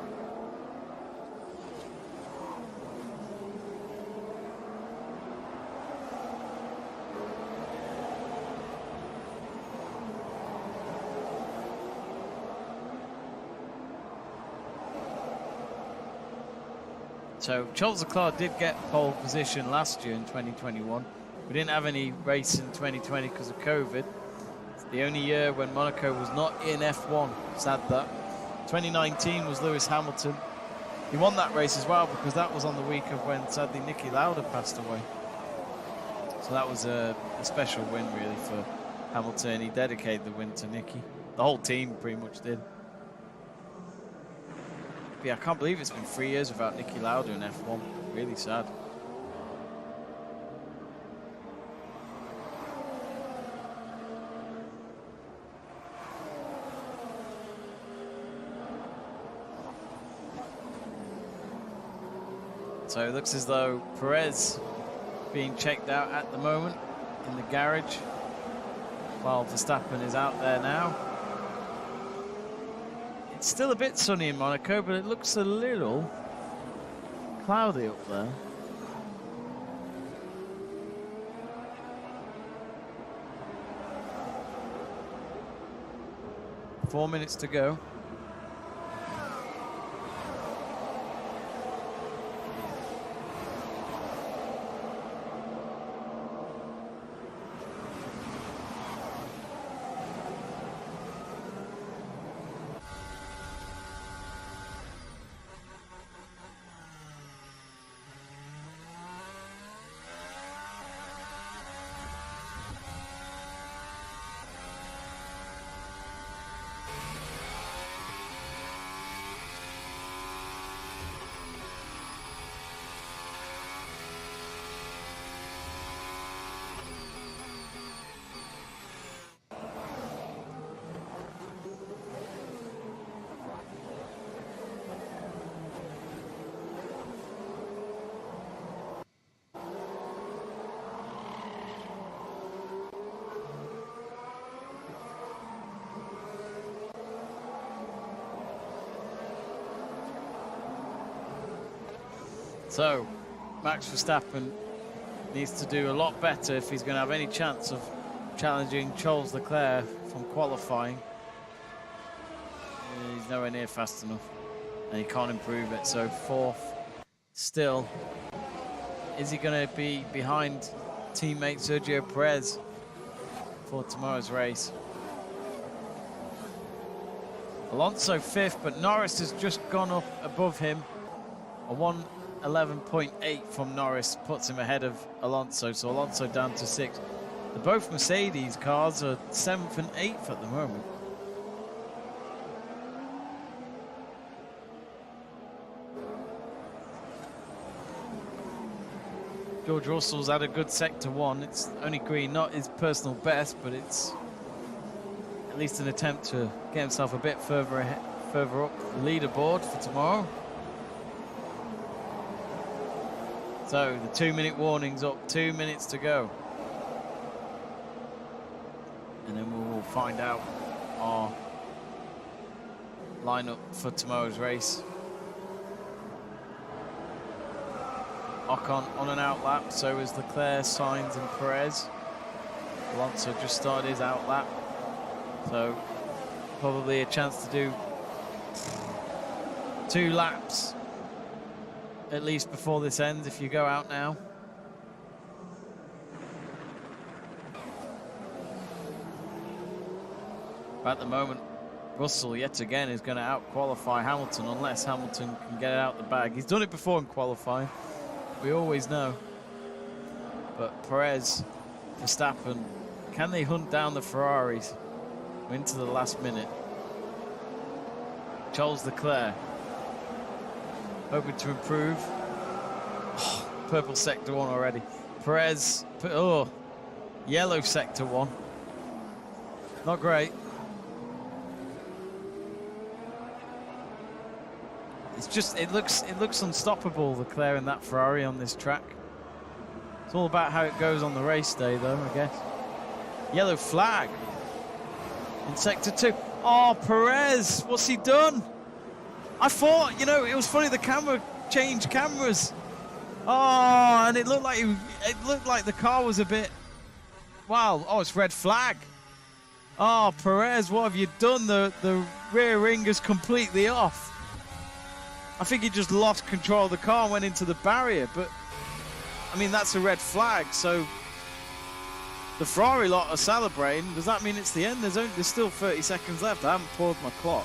Speaker 1: So Charles Leclerc did get pole position last year in 2021. We didn't have any race in 2020 because of COVID. The only year when Monaco was not in F1, sad that. 2019 was Lewis Hamilton. He won that race as well because that was on the week of when sadly Niki Lauda passed away. So that was a special win really for Hamilton. He dedicated the win to Niki. The whole team pretty much did. But yeah, I can't believe it's been 3 years without Niki Lauda in F1. Really sad. So it looks as though Perez being checked out at the moment in the garage, while Verstappen is out there now. It's still a bit sunny in Monaco, but it looks a little cloudy up there. Four minutes to go. So, Max Verstappen needs to do a lot better if he's going to have any chance of challenging Charles Leclerc from qualifying. He's nowhere near fast enough, and he can't improve it. So, fourth still. Is he going to be behind teammate Sergio Perez for tomorrow's race? Alonso fifth, but Norris has just gone up above him. A 1:11.8 from Norris puts him ahead of Alonso, so Alonso down to sixth. Both Mercedes cars are 7th and 8th at the moment. George Russell's had a good sector 1. It's only green, not his personal best, but it's at least an attempt to get himself a bit further ahead, further up the leaderboard for tomorrow. So the 2-minute warning's up, 2 minutes to go. And then we will find out our lineup for tomorrow's race. Ocon on an out lap, so is Leclerc, Sainz and Perez. Alonso just started his out lap, so probably a chance to do 2 laps at least before this ends if you go out now. But at the moment, Russell yet again is going to out-qualify Hamilton unless Hamilton can get it out the bag. He's done it before in qualifying, we always know. But Perez, Verstappen, can they hunt down the Ferraris? We're into the last minute. Charles Leclerc hoping to improve. Oh, purple sector 1 already. Perez, oh, yellow sector 1. Not great. It's just, it looks unstoppable, Leclerc in that Ferrari on this track. It's all about how it goes on the race day though, I guess. Yellow flag in sector 2. Oh, Perez, what's he done? I thought, you know, it was funny, the camera changed cameras. Oh, and it looked like the car was a bit, wow, oh, it's red flag. Oh, Perez, what have you done? The rear ring is completely off. I think he just lost control of the car and went into the barrier, but I mean, that's a red flag, so the Ferrari lot are celebrating. Does that mean it's the end? There's still 30 seconds left. I haven't paused my clock.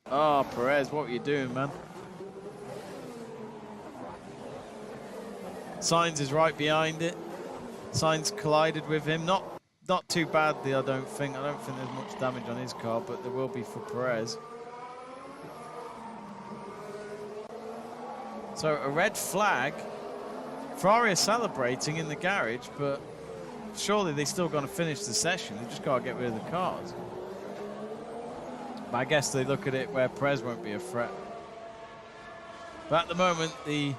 Speaker 1: Oh, Perez, what are you doing, man? Sainz is right behind it. Sainz collided with him. Not too badly, I don't think. I don't think there's much damage on his car, but there will be for Perez. So a red flag. Ferrari are celebrating in the garage, but surely they're still going to finish the session. They just got to get rid of the cars. But I guess they look at it where Perez won't be a threat. But at the moment, the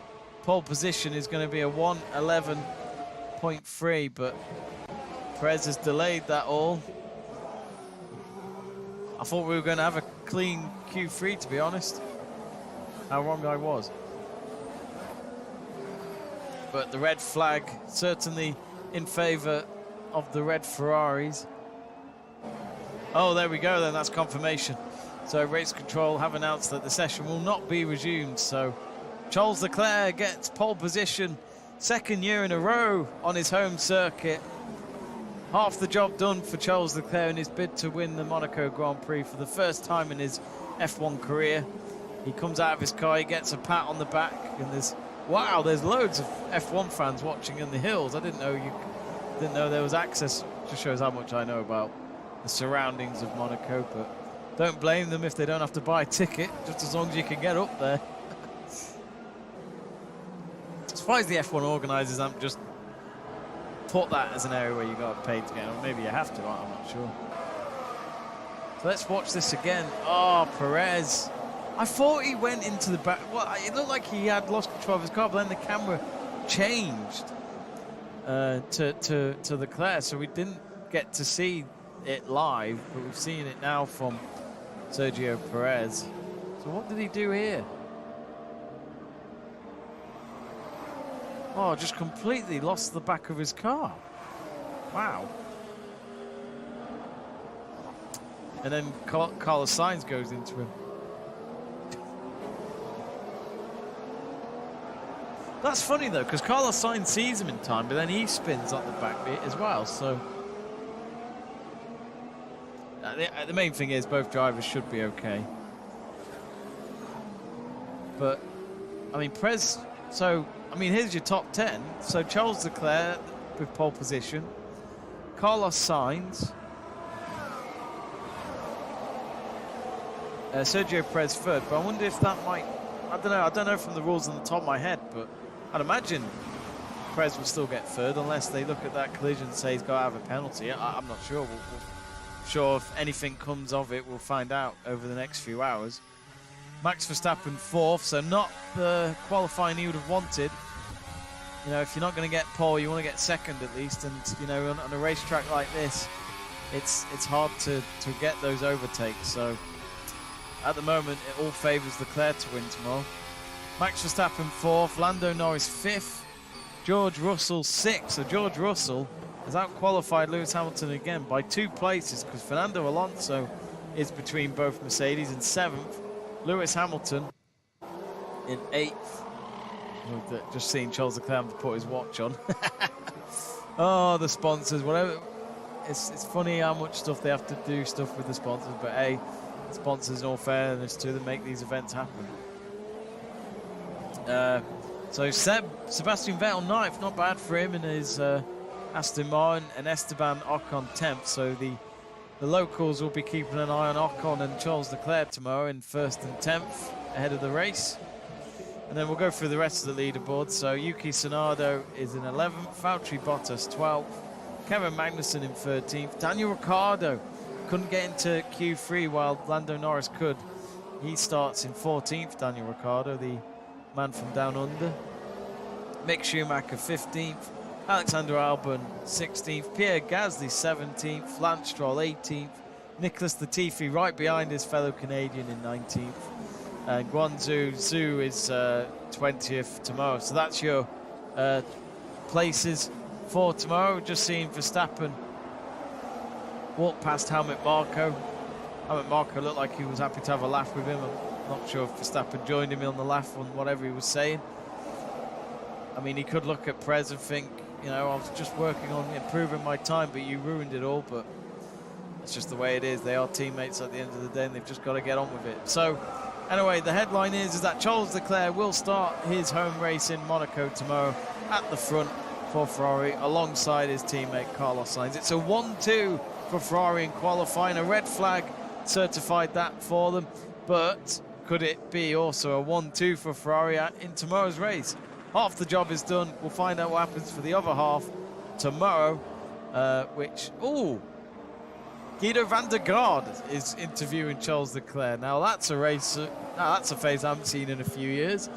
Speaker 1: pole position is going to be a 1:11.3, but Perez has delayed that all. I thought we were going to have a clean Q3, to be honest. How wrong I was. But the red flag certainly in favor of the red Ferraris. Oh, there we go then, that's confirmation. So race control have announced that the session will not be resumed. So Charles Leclerc gets pole position, 2nd year in a row on his home circuit. Half the job done for Charles Leclerc in his bid to win the Monaco Grand Prix for the first time in his F1 career. He comes out of his car, he gets a pat on the back, and there's loads of F1 fans watching in the hills. I didn't know there was access. Just shows how much I know about the surroundings of Monaco, but don't blame them if they don't have to buy a ticket, just as long as you can get up there. Surprised the F1 organisers haven't just put that as an area where you got paid to get, or maybe you have to, I'm not sure. So let's watch this again. Oh, Perez. I thought he went into the back. Well, it looked like he had lost control of his car, but then the camera changed to Leclerc, so we didn't get to see it live, but we've seen it now from Sergio Perez. So what did he do here? Oh, just completely lost the back of his car. Wow. And then Carlos Sainz goes into him. That's funny though, because Carlos Sainz sees him in time, but then he spins up the back bit as well, so... The main thing is both drivers should be okay. But, I mean, Perez... So, I mean, here's your top 10. So, Charles Leclerc with pole position. Carlos Sainz. Sergio Perez third, but I wonder if that might I don't know from the rules on the top of my head, but I'd imagine Prez will still get third unless they look at that collision and say he's got to have a penalty. I'm not sure. Sure, if anything comes of it, we'll find out over the next few hours. Max Verstappen fourth, so not the qualifying he would have wanted. You know, if you're not going to get pole, you want to get second at least. And you know, on a racetrack like this, it's hard to get those overtakes. So at the moment, it all favours Leclerc to win tomorrow. Max Verstappen fourth, Lando Norris fifth, George Russell sixth. So George Russell has out-qualified Lewis Hamilton again by 2 places, because Fernando Alonso is between both Mercedes in 7th. Lewis Hamilton in 8th. Just seeing Charles Leclerc to put his watch on. Oh, the sponsors, whatever. It's funny how much stuff they have to do stuff with the sponsors, but hey, the sponsors, in all fairness to them, make these events happen. So Sebastian Vettel 9th, not bad for him in his Aston Martin, and Esteban Ocon 10th. So the locals will be keeping an eye on Ocon and Charles Leclerc tomorrow in 1st and 10th ahead of the race. And then we'll go through the rest of the leaderboard. So Yuki Tsunoda is in 11th, Valtteri Bottas 12th, Kevin Magnussen in 13th, Daniel Ricciardo couldn't get into Q3 while Lando Norris could. He starts in 14th, Daniel Ricciardo, the man from down under. Mick Schumacher 15th, Alexander Albon 16th, Pierre Gasly 17th, Lance Stroll 18th, Nicholas Latifi right behind his fellow Canadian in 19th, and Guanyu Zhou is 20th tomorrow. So that's your places for tomorrow. Just seeing Verstappen walk past Helmut Marko. Helmut Marko looked like he was happy to have a laugh with him. I'm not sure if Verstappen joined him on the laugh on whatever he was saying. I mean, he could look at Prez and think, you know, I was just working on improving my time, but you ruined it all. But it's just the way it is. They are teammates at the end of the day, and they've just got to get on with it. So anyway, the headline is that Charles Leclerc will start his home race in Monaco tomorrow at the front for Ferrari alongside his teammate Carlos Sainz. It's a 1-2 for Ferrari in qualifying. A red flag certified that for them, but could it be also a 1-2 for Ferrari in tomorrow's race? Half the job is done. We'll find out what happens for the other half tomorrow, Guido van der Garde is interviewing Charles Leclerc. Now that's a race, that's a phase I haven't seen in a few years.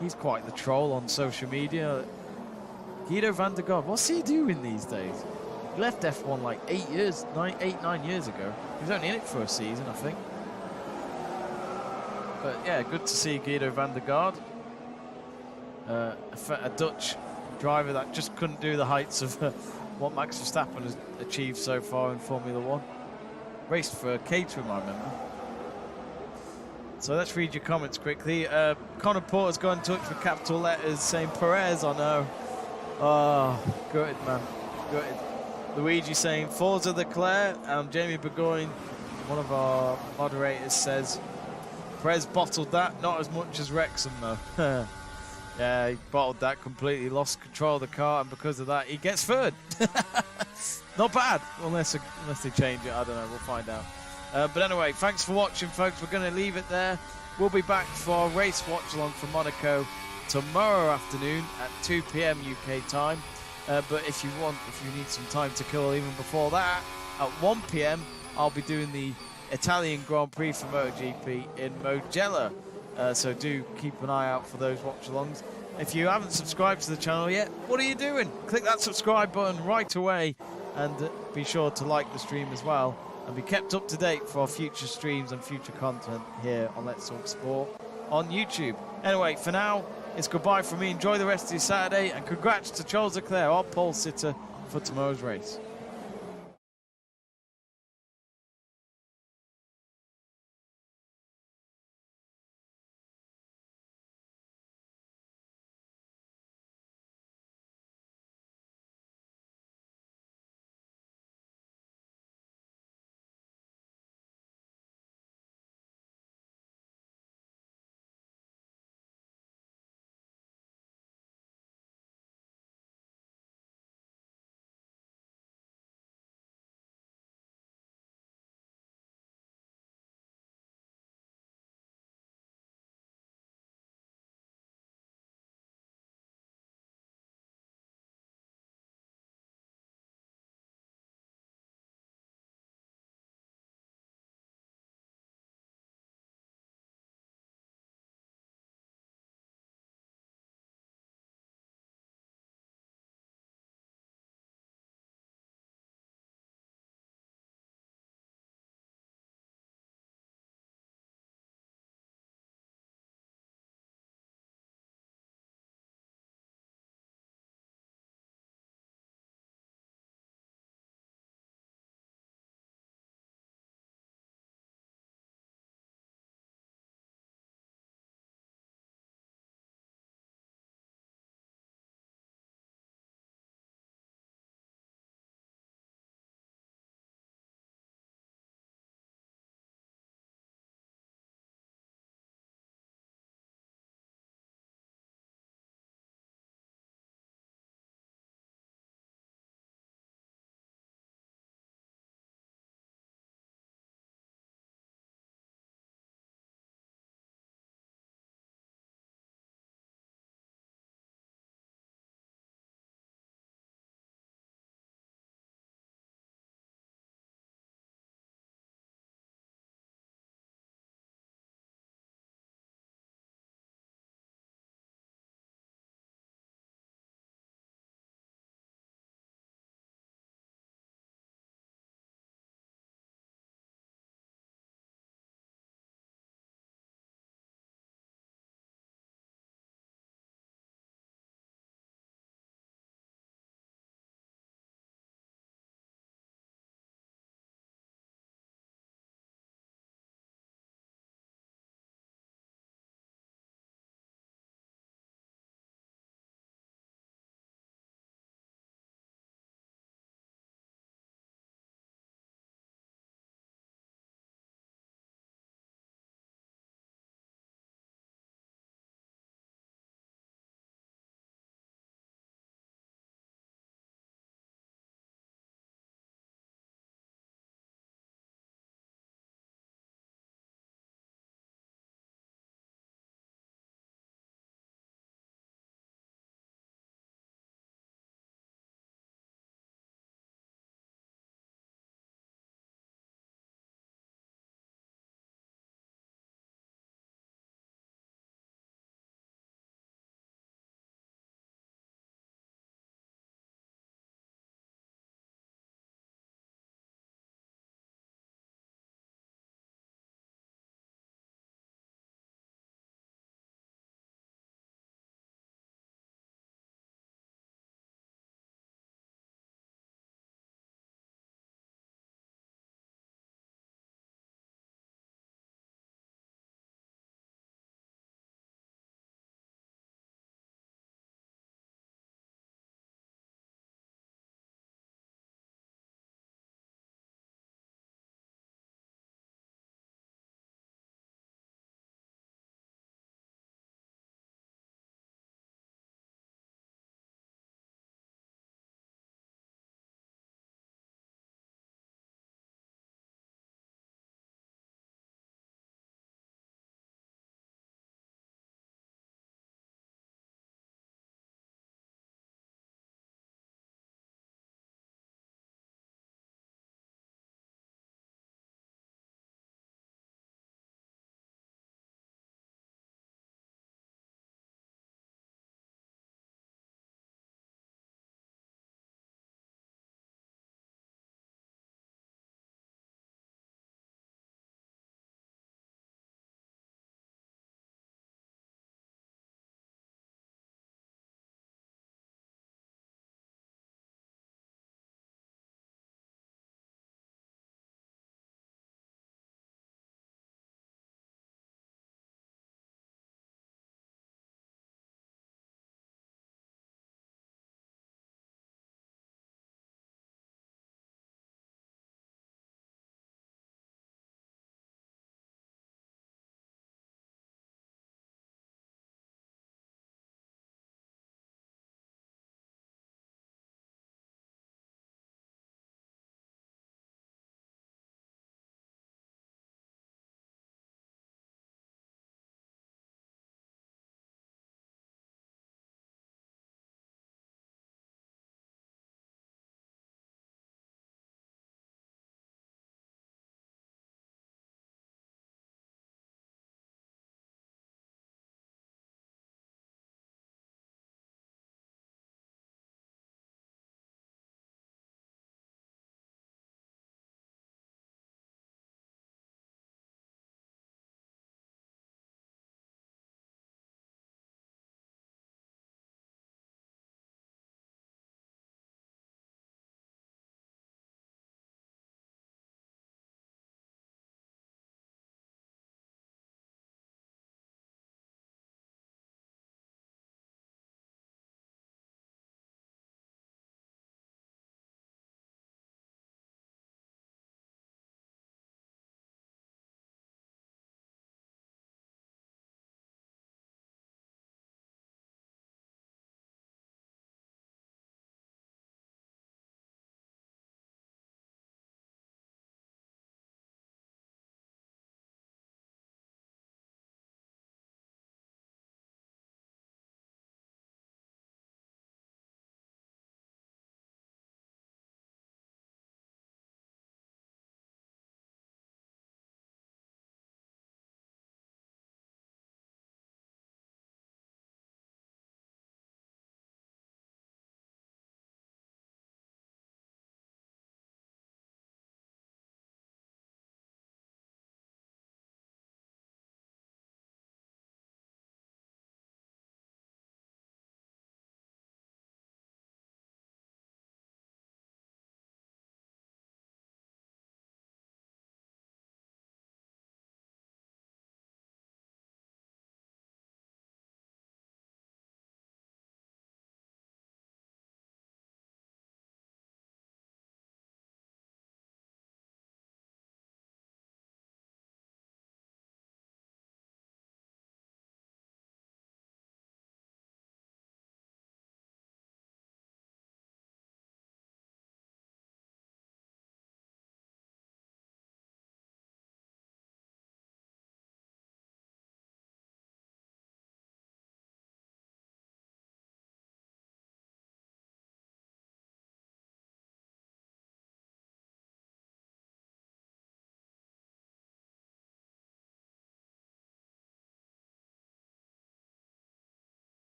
Speaker 1: He's quite the troll on social media. Guido van der Garde, what's he doing these days? He left F1 like 8, 9 years ago. He was only in it for a season, I think. But yeah, good to see Guido van der Garde. A Dutch driver that just couldn't do the heights of what Max Verstappen has achieved so far in Formula 1. Raced for Caterham, I remember. So let's read your comments quickly. Connor Porter's got in touch with capital letters saying Perez, I know. Oh, gutted, man. Gutted. Luigi saying Forza Leclerc, and Jamie Burgoyne, one of our moderators, says Perez bottled that, not as much as Wrexham though. Yeah, he bottled that completely, lost control of the car, and because of that, he gets third. Not bad, unless they change it. I don't know. We'll find out. But anyway, thanks for watching, folks. We're going to leave it there. We'll be back for a race watch along from Monaco tomorrow afternoon at 2 p.m. UK time. But if you need some time to kill even before that, at 1 p.m. I'll be doing the Italian Grand Prix for MotoGP in Mugello. So do keep an eye out for those watch-alongs. If you haven't subscribed to the channel yet, what are you doing? Click that subscribe button right away, and be sure to like the stream as well, and be kept up to date for future streams and future content here on Let's Talk Sport on YouTube. Anyway, for now, it's goodbye from me. Enjoy the rest of your Saturday, and congrats to Charles Leclerc, our pole sitter for tomorrow's race.